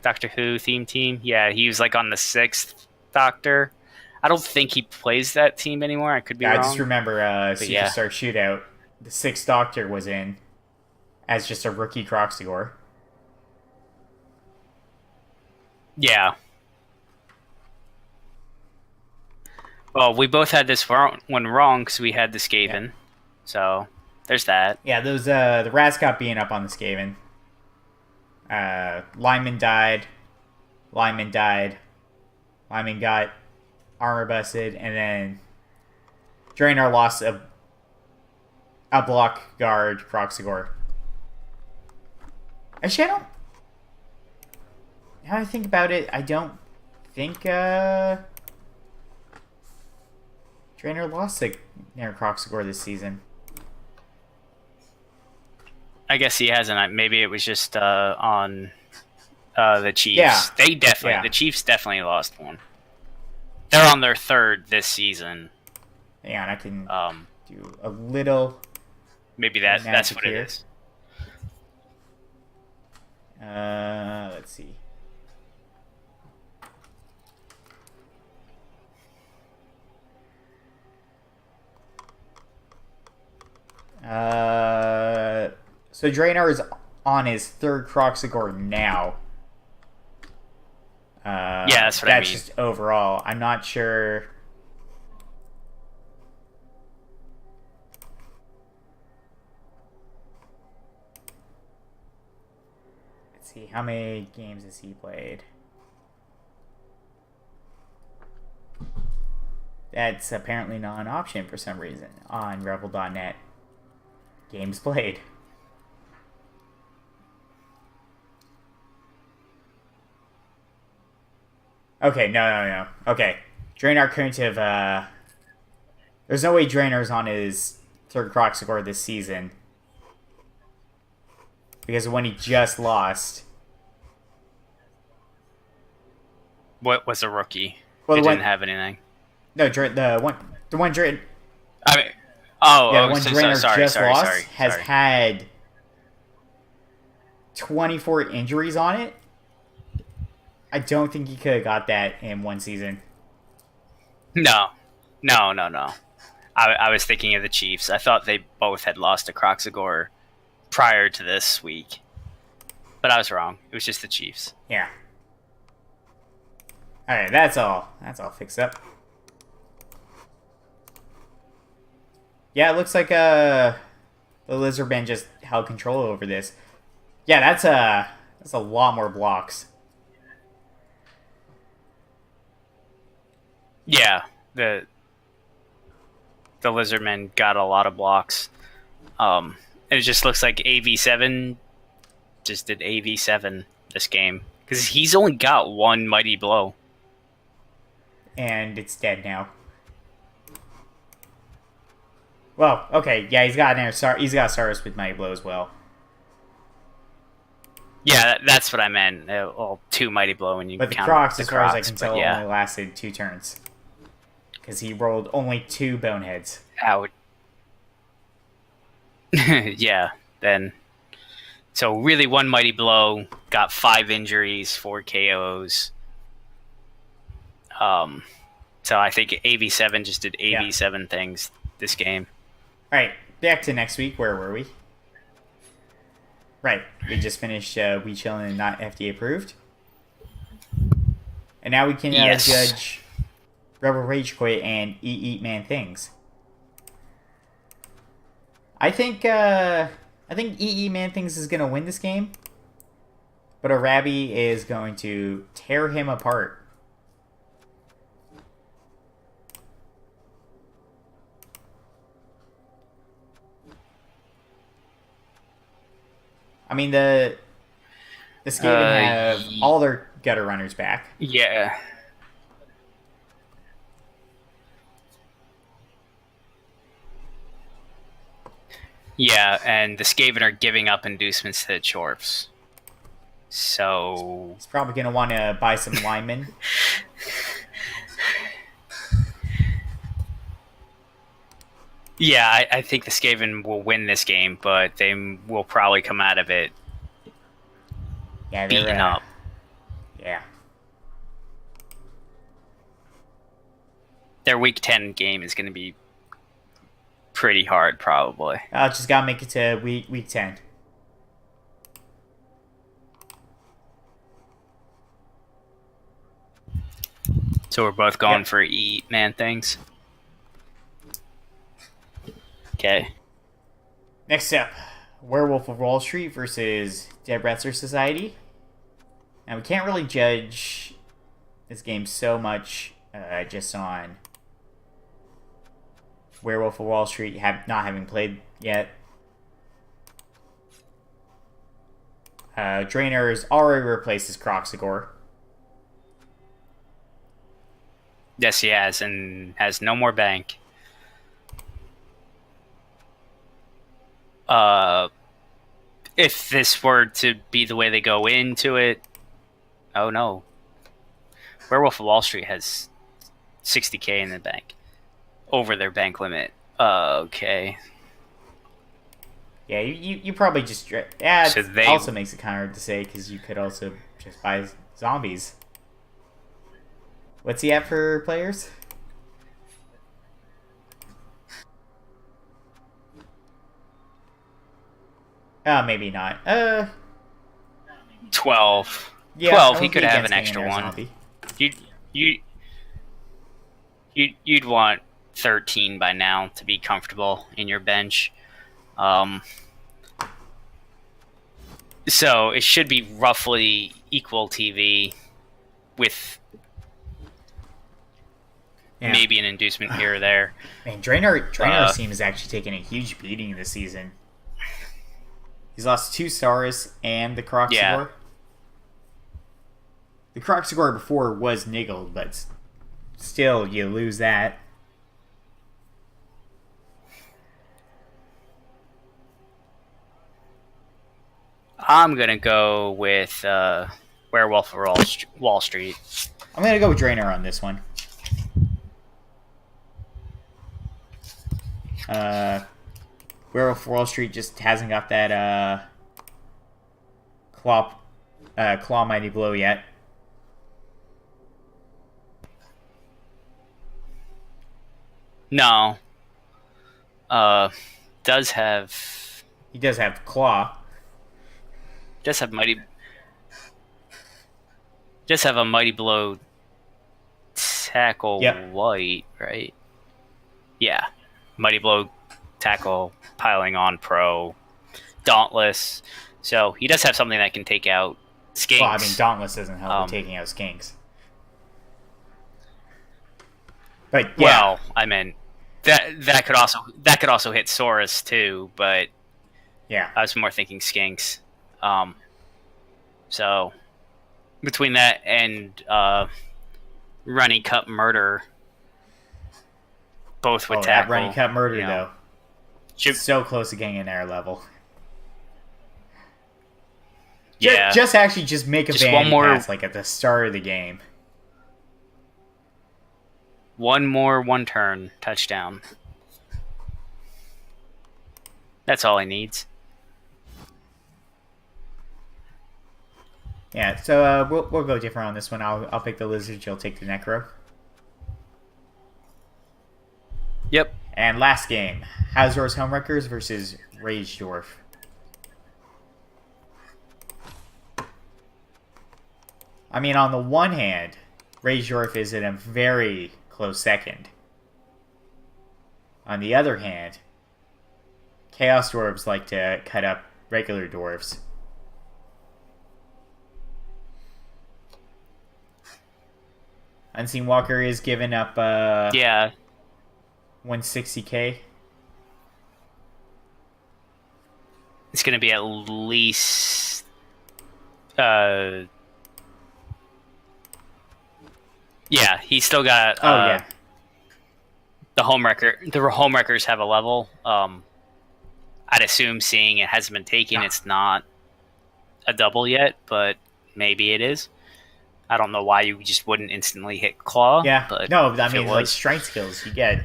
Doctor Who theme team. Yeah, he was, like, on the 6th Doctor. I don't think he plays that team anymore. I could be Yeah, I wrong. just remember But yeah. Superstar Shootout. The Sixth Doctor was in as just a rookie Croxagore. Yeah. Well, we both had this one wrong because we had the Skaven. Yeah. So there's that. Yeah, those the rats got being up on the Skaven. Lyman died. Lyman died. Lyman got armor busted, and then Draenor lost a block guard Croxagore. Actually, I don't. Now I think about it, I don't think Draenor lost to Croxagore this season. I guess he hasn't. Maybe it was just on the Chiefs. Yeah. They definitely. Yeah. The Chiefs definitely lost one. They're on their third this season. Hang on, I can do a little. Maybe that's what here. it is. Let's see. So Draenor is on his third Croxagore now. Yeah, that's what I mean. That's just overall. I'm not sure. Let's see, how many games has he played? That's apparently not an option for some reason on Rebel.net. Games played. Okay, no. Okay. Draenor couldn't have, there's no way Draenor's on his third Croxagore this season. Because when he just lost. What was a rookie? Well, He didn't have anything. No, the one Draenor. I mean, oh, Yeah, oh, the one so, Draenor sorry, just sorry, lost sorry, has sorry. had 24 injuries on it. I don't think he could have got that in one season. No. I was thinking of the Chiefs. I thought they both had lost to Croxagore prior to this week. But I was wrong. It was just the Chiefs. Yeah. Alright, that's all. That's all fixed up. Yeah, it looks like the Lizardman just held control over this. Yeah, that's a lot more blocks. Yeah, the Lizardmen got a lot of blocks. And it just looks like AV7 just did AV7 this game. Because he's only got one Mighty Blow. And it's dead now. Well, okay, yeah, he's got Saurus with Mighty Blow as well. Yeah, that's what I meant. Well, two Mighty Blow when you but count the Crocs, the as far as I Crocs, can tell, yeah. only lasted 2 turns. Because he rolled only 2 boneheads. Out. Yeah, then. So really one Mighty Blow, got 5 injuries, 4 KOs. So I think AV7 just did AV7 things this game. Alright, back to next week. Where were we? Right, we just finished We Chillin' and Not FDA Approved. And now we can judge Rebel Rage Quit and Eat Man Things. I think Eat Man Things is going to win this game. But Arabi is going to tear him apart. I mean, the Skaven have all their gutter runners back. Yeah. Yeah, and the Skaven are giving up inducements to the Chorps. So... He's probably going to want to buy some linemen. Yeah, I think the Skaven will win this game, but they will probably come out of it beaten up. Yeah. their week 10 game is going to be pretty hard, probably. Just gotta make it to week 10. So we're both going for man things. Okay. Next up, Werewolf of Wall Street versus Dead Wrestler Society. And we can't really judge this game so much just on Werewolf of Wall Street not having played yet. Drainer's already replaced his Croxagore. Yes, he has, and has no more bank. If this were to be the way they go into it, oh no. Werewolf of Wall Street has 60k in the bank. Over their bank limit. Okay. Yeah, you probably just... Yeah, so it also makes it kind of hard to say, because you could also just buy zombies. What's he at for players? Maybe not. 12. Yeah, 12, he could have an extra one. You'd want 13 by now to be comfortable in your bench. So it should be roughly equal TV with maybe an inducement here or there. Man, Drainer's team is actually taking a huge beating this season. He's lost 2 stars and the Croxagore. Yeah. The Croxagore before was niggled, but still, you lose that. I'm going to go with Werewolf of Wall Street. I'm going to go with Drainer on this one. Werewolf of Wall Street just hasn't got that claw mighty blow yet. No. Does have... He does have claw. Does have mighty... Just have a mighty blow tackle white, right? Yeah. Mighty blow tackle piling on pro dauntless. So he does have something that can take out skinks. Well, I mean, dauntless doesn't help with taking out skinks. But yeah. Well, I mean that could also hit Saurus too, but yeah, I was more thinking skinks. So between that and Runny Cut Murder, both with tackle. That Runny Cut Murder though, so close to getting an air level. Yeah, just make a vanity pass like at the start of the game. One more one-turn touchdown. That's all he needs. Yeah, so we'll go different on this one. I'll pick the Lizard. You'll take the Necro. Yep. And last game, Hazor's Homewreckers versus Rage Dwarf. I mean, on the one hand, Rage Dwarf is in a very close second. On the other hand, Chaos Dwarves like to cut up regular dwarves. Unseen Walker is giving up 160k. It's going to be at least yeah, he's still got the Homewrecker. The Homewreckers have a level. I'd assume, seeing it hasn't been taken, it's not a double yet, but maybe it is. I don't know why you just wouldn't instantly hit Claw. Yeah, but no, I mean, like, strength skills you get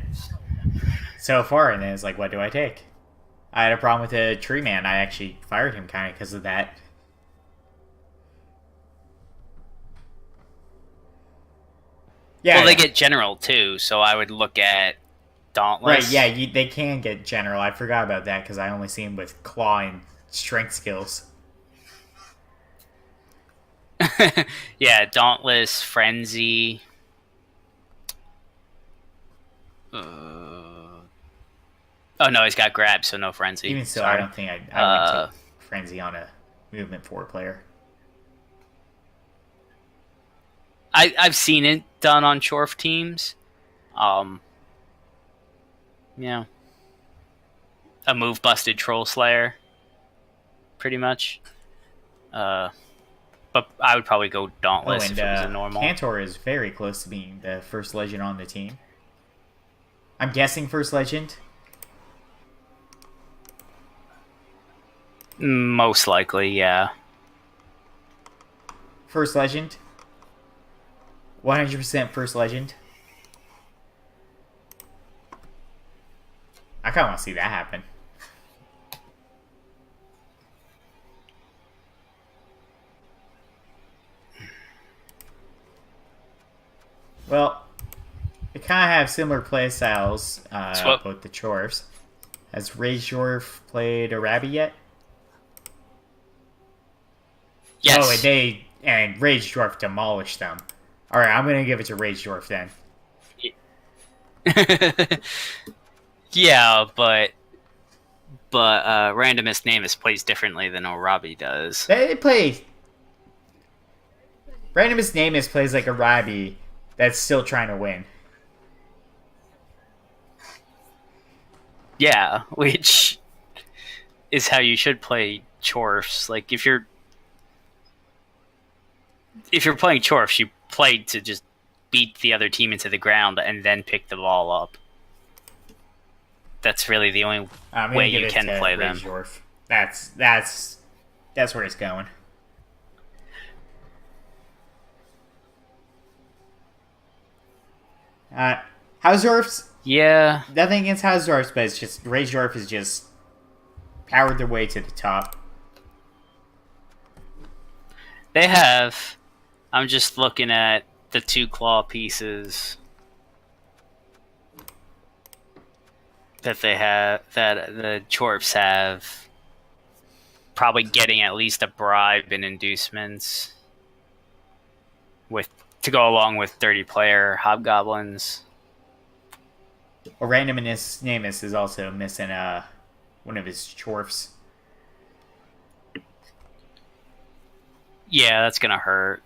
so far, and then it's like, what do I take? I had a problem with the Tree Man. I actually fired him kind of because of that. Yeah, Well, they yeah. get general too, so I would look at Right, Dauntless. yeah, they can get general. I forgot about that because I only see him with claw and strength skills. Yeah, Dauntless, Frenzy. Oh no, he's got grab, so no Frenzy. Even so, I Sorry. don't think I wouldn't take Uh, Frenzy on a movement 4 player. I've seen it done on Chorf teams. Um, yeah, a move busted Troll Slayer, pretty much. Uh, but I would probably go Oh, Dauntless and if it was a normal. Cantor is very close to being the first legend on the team. I'm guessing first legend. Most likely, yeah. First legend. 100% first legend. I kind of want to see that happen. Well, they kind of have similar play styles, So both the Chorfs. Has Rage Dwarf played Arabi yet? Oh, yes. and Rage Dwarf demolished them. All right, I'm gonna give it to Rage Dwarf then. Yeah, but Randomist Namus plays differently than Orabi does. They play. Randomest Namus plays like Arabi that's still trying to win. Yeah, which is how you should play Chorfs. Like if you're playing Chorfs, you play to just beat the other team into the ground and then pick the ball up. That's really the only I'm gonna way give you it can to play Rage them. Dwarf. That's where it's going. Hausdorff's Yeah, nothing against Hausdorff's, but it's just Rage Dwarf has just powered their way to the top. they have. I'm just looking at the two claw pieces that they have, that the Chorfs have. Probably getting at least a bribe in inducements with to go along with 30 player hobgoblins. Well, Randomness Namus is also missing one of his Chorfs. Yeah, that's gonna hurt.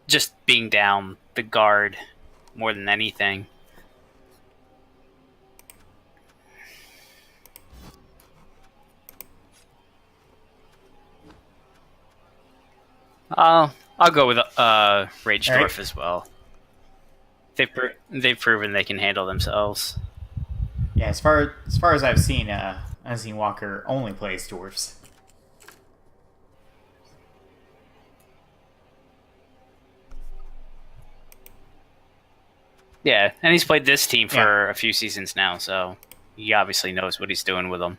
Just being down the guard more than anything. I'll go with Rage All right. Dwarf as well. They've proven they can handle themselves. Yeah, as far as I've seen, Unseen Walker only plays dwarfs. Yeah, and he's played this team Yeah. for a few seasons now, so he obviously knows what he's doing with them.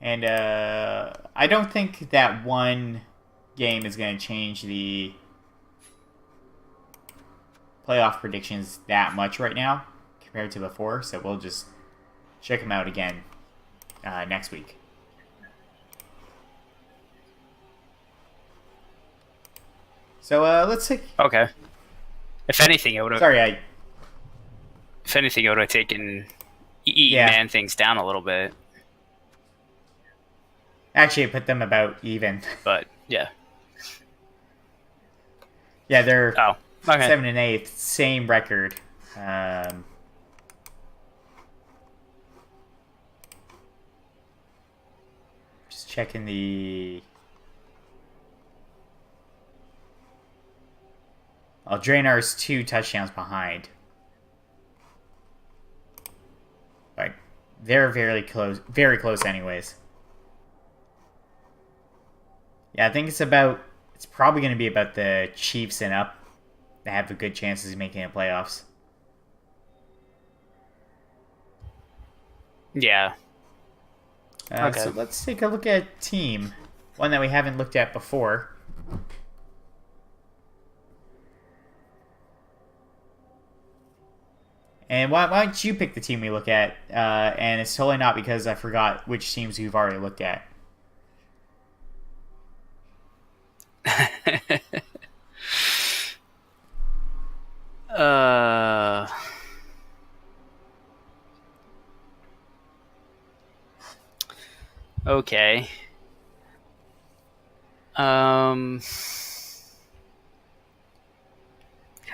And I don't think that one game is going to change the playoff predictions that much right now compared to before. So we'll just check them out again next week. So let's take. Okay. If anything, it would have. Sorry, If anything, it would have taken Yeah. man things down a little bit. actually put them about even. But yeah. Yeah, they're Oh. Okay. 7 and 8, same record. Just checking the. Draenar's 2 touchdowns behind. Like, they're very close, anyways. Yeah, I think it's probably going to be about the Chiefs and up that have the good chances of making the playoffs. Yeah. Okay. So let's take a look at team. One that we haven't looked at before. And why don't you pick the team we look at? And it's totally not because I forgot which teams we've already looked at. uh, okay. Kind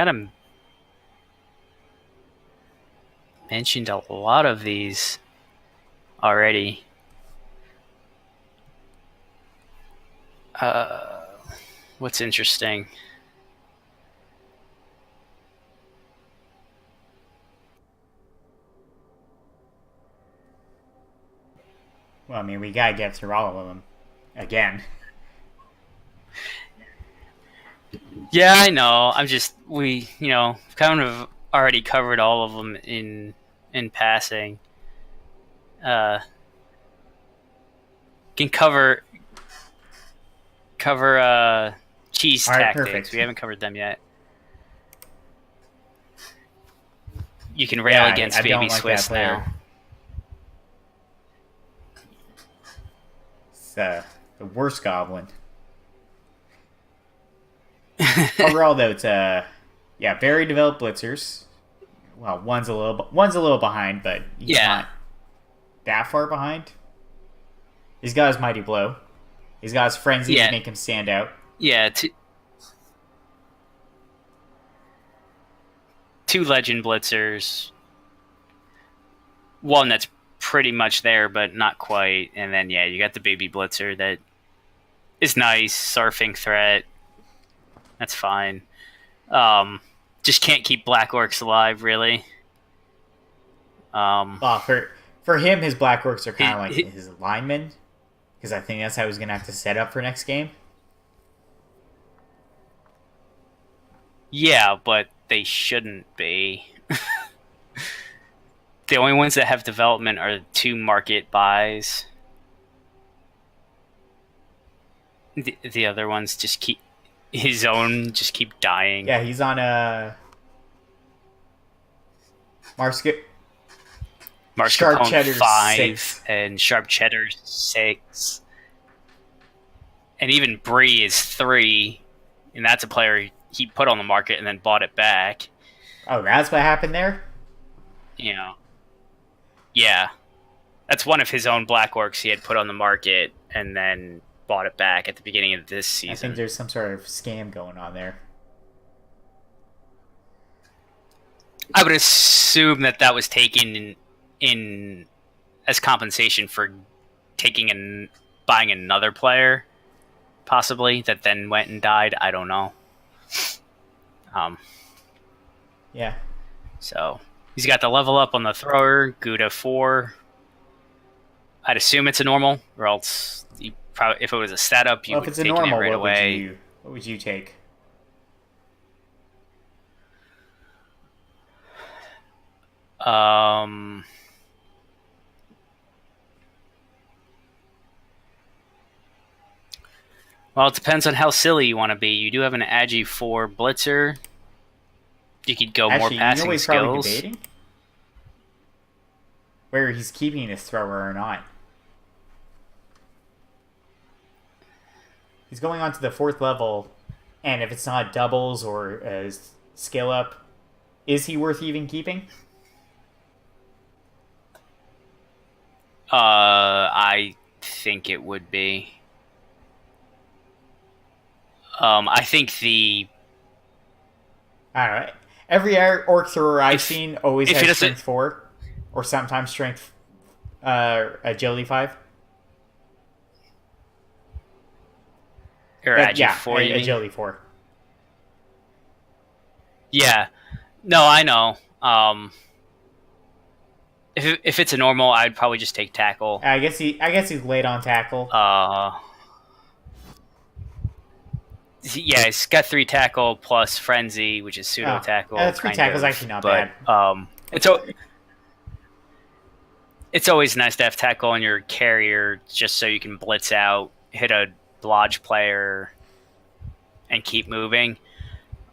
of mentioned a lot of these already. What's interesting? Well, I mean, we gotta get through all of them again. Yeah, I know. We kind of already covered all of them in passing. Can cover cheese All right, tactics. perfect. We haven't covered them yet. You can rail against I Baby don't like Swiss that player. now. It's the worst goblin. Overall, though, it's very developed blitzers. Well, one's a little behind, but he's not that far behind. He's got his mighty blow. He's got his frenzy to make him stand out. Yeah, two legend blitzers. One that's pretty much there, but not quite. And then you got the baby blitzer that is nice, surfing threat. That's fine. Just can't keep Black Orcs alive, really. For him, his Black Orcs are kind of like his linemen, because I think that's how he's going to have to set up for next game. Yeah, but they shouldn't be. The only ones that have development are the 2 market buys. The other ones just keep dying. Yeah, he's on a Sharp Cheddar 5 6. and Sharp Cheddar 6. And even Bree is 3, and that's a player he put on the market and then bought it back. Oh, that's what happened there? Yeah. That's one of his own Black Orcs he had put on the market and then bought it back at the beginning of this season. I think there's some sort of scam going on there. I would assume that was taken in as compensation for buying another player, possibly, that then went and died. I don't know. Yeah. So he's got the level up on the thrower, Gouda 4. I'd assume it's a normal, or else if it was a stat up, you would have taken it right away. What would you take? Well, it depends on how silly you want to be. You do have an Agi 4 blitzer. You could go more passing he's skills. Probably debating where he's keeping his thrower or not. He's going on to the 4th level, and if it's not doubles or a scale up, is he worth even keeping? I think it would be. I think I don't know. Every orc thrower I've seen always has strength 4, or sometimes strength agility 5. Or Agi 4, agility 4. Yeah. No, I know. If it's a normal, I'd probably just take tackle. I guess he's late on tackle. Yeah, he's got 3 tackle plus frenzy, which is pseudo tackle. 3 tackle is actually not bad. it's always nice to have tackle on your carrier just so you can blitz out, hit a lodge player, and keep moving,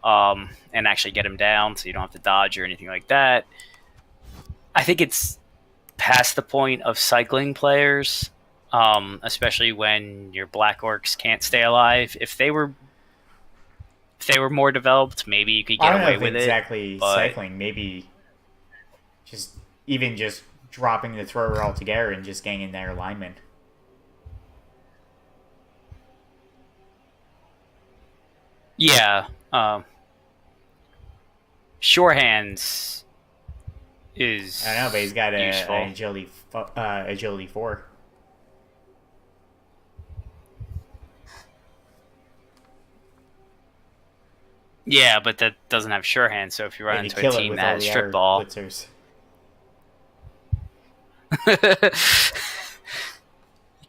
and actually get him down so you don't have to dodge or anything like that. I think it's past the point of cycling players, especially when your black orcs can't stay alive. If they were more developed, maybe you could I get don't know away if with it. exactly But cycling. Maybe just even just dropping the thrower altogether and just getting in their alignment. yeah, sure hands is I don't know, but he's got useful. an agility 4. Yeah, but that doesn't have sure hands. So if you run And you into a kill it team with that all has the strip air ball, blitzers.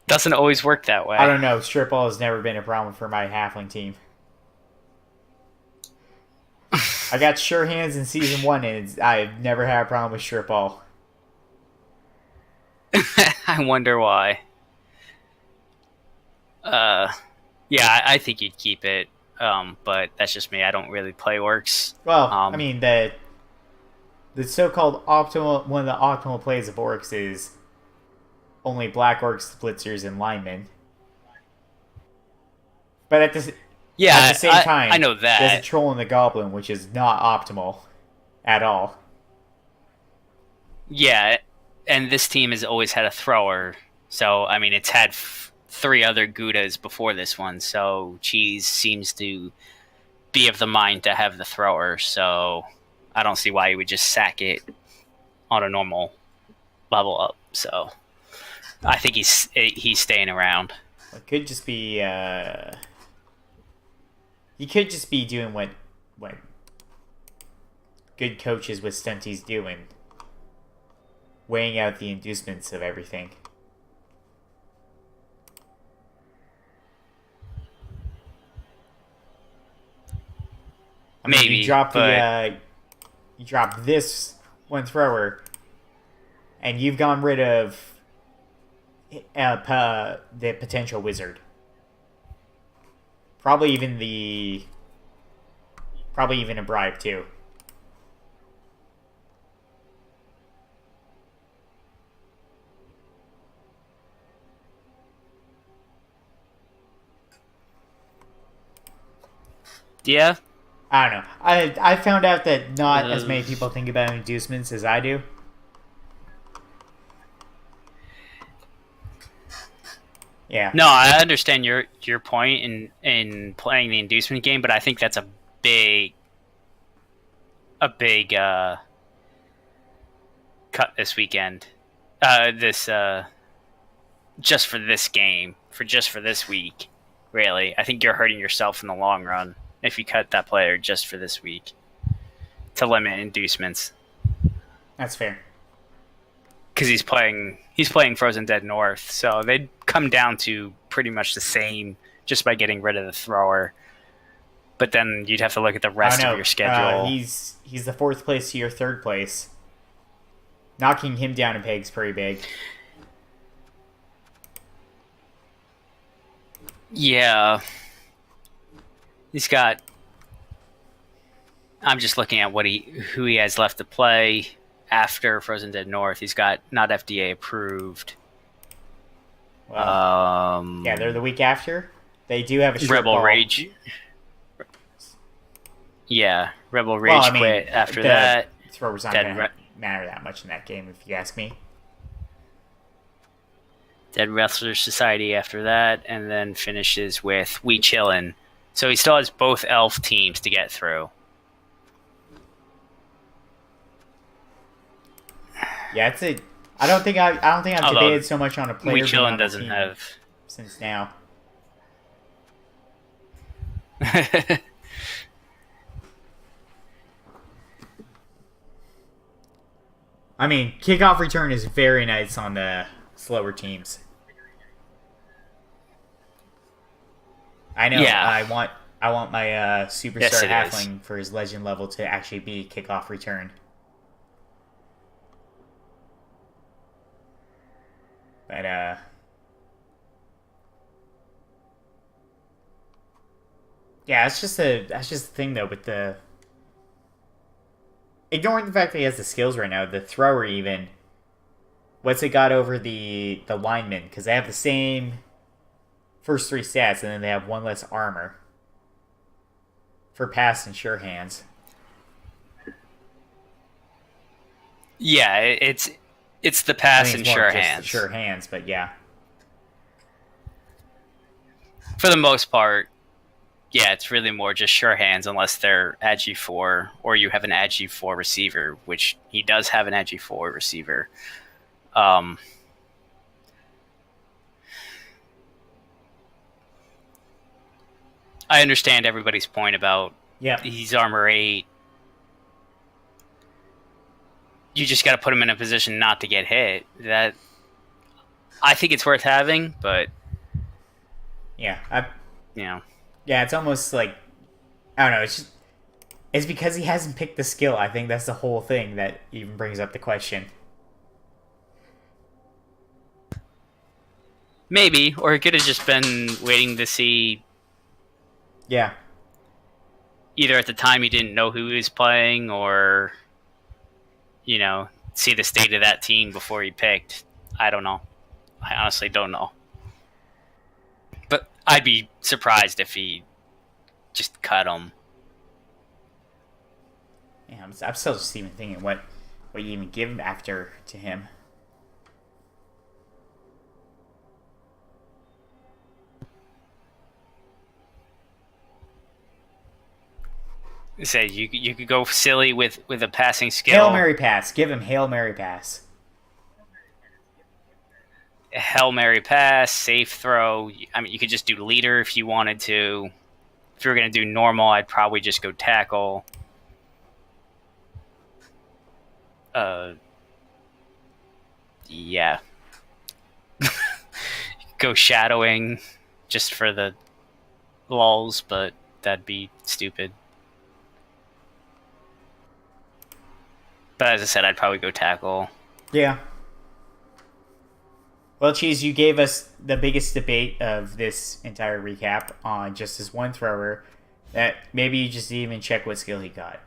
doesn't always work that I way. don't know. Strip ball has never been a problem for my halfling team. I got sure hands in season 1, and I've never had a problem with strip ball. I wonder why. Uh, yeah, I think you'd keep it, but that's just me. I don't really play orcs. Well, I mean the so-called optimal one of the optimal plays of orcs is only black orcs, blitzers, and linemen. But at the Yeah, same I time, know there's a that. troll and the goblin, which is not optimal at all. Yeah, and this team has always had a thrower. So I mean, it's had three other Goudas before this one. So Cheese seems to be of the mind to have the thrower. So I don't see why you would just sack it on a normal level up. So I think he's staying around. It could just be he could just be doing what good coaches with Stunty's doing, weighing out the inducements of everything. I mean, Maybe, but you drop this one thrower, and you've gotten rid of the potential wizard. Probably even a bribe too. yeah. I don't know. I found out that not as many people think about inducements as I do. Yeah. No, I understand your point in playing the inducement game, but I think that's a big cut this weekend. This just for this game, for this week. Really, I think you're hurting yourself in the long run if you cut that player just for this week to limit inducements. That's fair. Because he's playing Frozen Dead North, so they'd come down to pretty much the same just by getting rid of the thrower. But then you'd have to look at the rest of your schedule. He's the 4th place to your 3rd place. Knocking him down a peg's pretty big. Yeah, he's got. I'm just looking at who he has left to play after Frozen Dead North. He's got not FDA approved. Well, yeah, they're the week after. They do have a Rebel ball. Rage. Yeah, Rebel Rage quit after that. Throwers not going to matter that much in that game, if you ask me. Dead Wrestler Society after that, and then finishes with We Chillin'. So he still has both elf teams to get through. Yeah, it's a. I don't think I've debated so much on a player. We Chillin' doesn't have since now. I mean, kickoff return is very nice on the slower teams. I know. Yeah. I want my superstar Yes, it halfling for his legend level to actually be kickoff return. But yeah, that's just the thing though with the ignoring the fact that he has the skills right now. The thrower even, what's it got over the lineman? Because they have the same first three stats, and then they have one less armor for pass and sure hands. Yeah, it's the pass and sure hands. Sure hands, but yeah. For the most part, yeah, it's really more just sure hands unless they're Agi 4 or you have an Agi 4 receiver, which he does have an Agi 4 receiver. I understand everybody's point about he's armor 8. You just got to put him in a position not to get hit. That I think it's worth having, but yeah, yeah, it's almost like I don't know. It's because he hasn't picked the skill. I think that's the whole thing that even brings up the question. Maybe, or he could have just been waiting to see. Yeah. Either at the time he didn't know who he was playing, or see the state of that team before he picked. I don't know. I honestly don't know. But I'd be surprised if he just cut him. Yeah, I'm still just even thinking what you even give after to him. Say you could go silly with a passing skill. Hail Mary pass. Give him Hail Mary pass. Hail Mary pass, safe throw. I mean, you could just do leader if you wanted to. If you were going to do normal, I'd probably just go tackle. Yeah. Go shadowing just for the lulz, but that'd be stupid. But as I said, I'd probably go tackle. Yeah. Well, Cheese, you gave us the biggest debate of this entire recap on just this one thrower that maybe you just didn't even check what skill he got.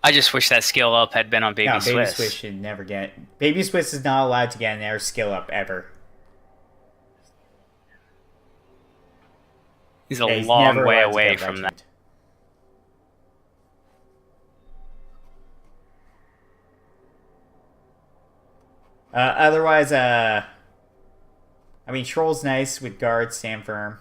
I just wish that skill up had been on Baby Swiss. Baby Swiss should never get... Baby Swiss is not allowed to get an air skill up ever. He's a long way away from that. Otherwise, I mean, Troll's nice with guard, stand firm.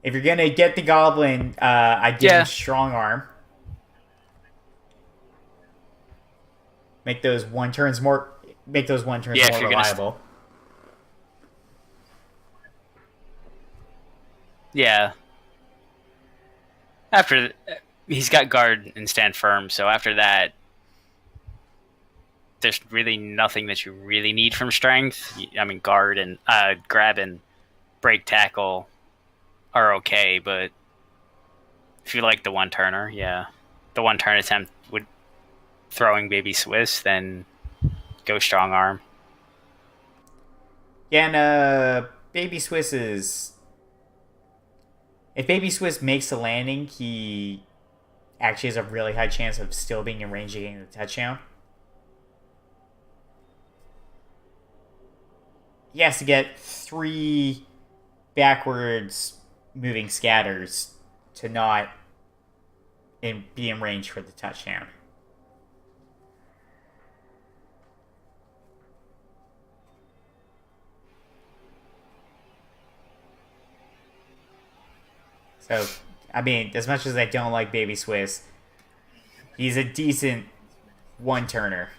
If you're gonna get the Goblin, I'd give him Strong Arm. Make those one turns more reliable. Yeah. After he's got guard and stand firm, so after that, there's really nothing that you really need from strength. I mean, guard and grab and break tackle are okay, but if you like the one turner, the one turn attempt with throwing Baby Swiss, then go strong arm. Yeah, and Baby Swiss is, if Baby Swiss makes a landing, he actually has a really high chance of still being in range of getting the touchdown. He has to get 3 backwards moving scatters to not be in range for the touchdown. So, I mean, as much as I don't like Baby Swiss, he's a decent one-turner.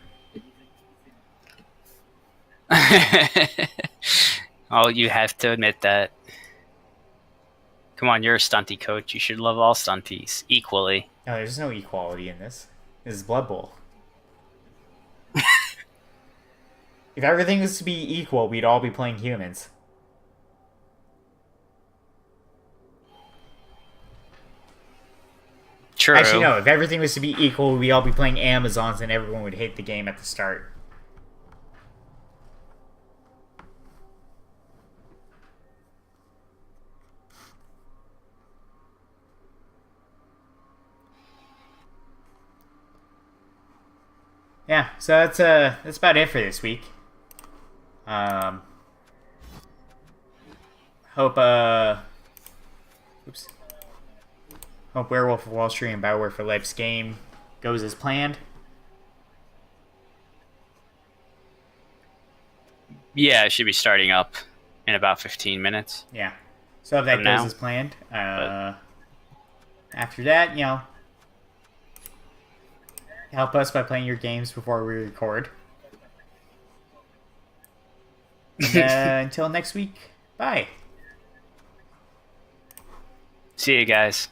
Oh, you have to admit that. Come on, you're a stunty coach. You should love all stunties equally. No, there's no equality in this. This is Blood Bowl. If everything was to be equal, we'd all be playing humans. True. Actually, no. If everything was to be equal, we'd all be playing Amazons, and everyone would hate the game at the start. Yeah, so that's about it for this week. Um, hope oops, hope Werewolf of Wall Street and Bioware for Life's game goes as planned. Yeah, it should be starting up in about 15 minutes. Yeah, so if that From goes now. as planned, after that, help us by playing your games before we record. And, until next week, bye. See you guys.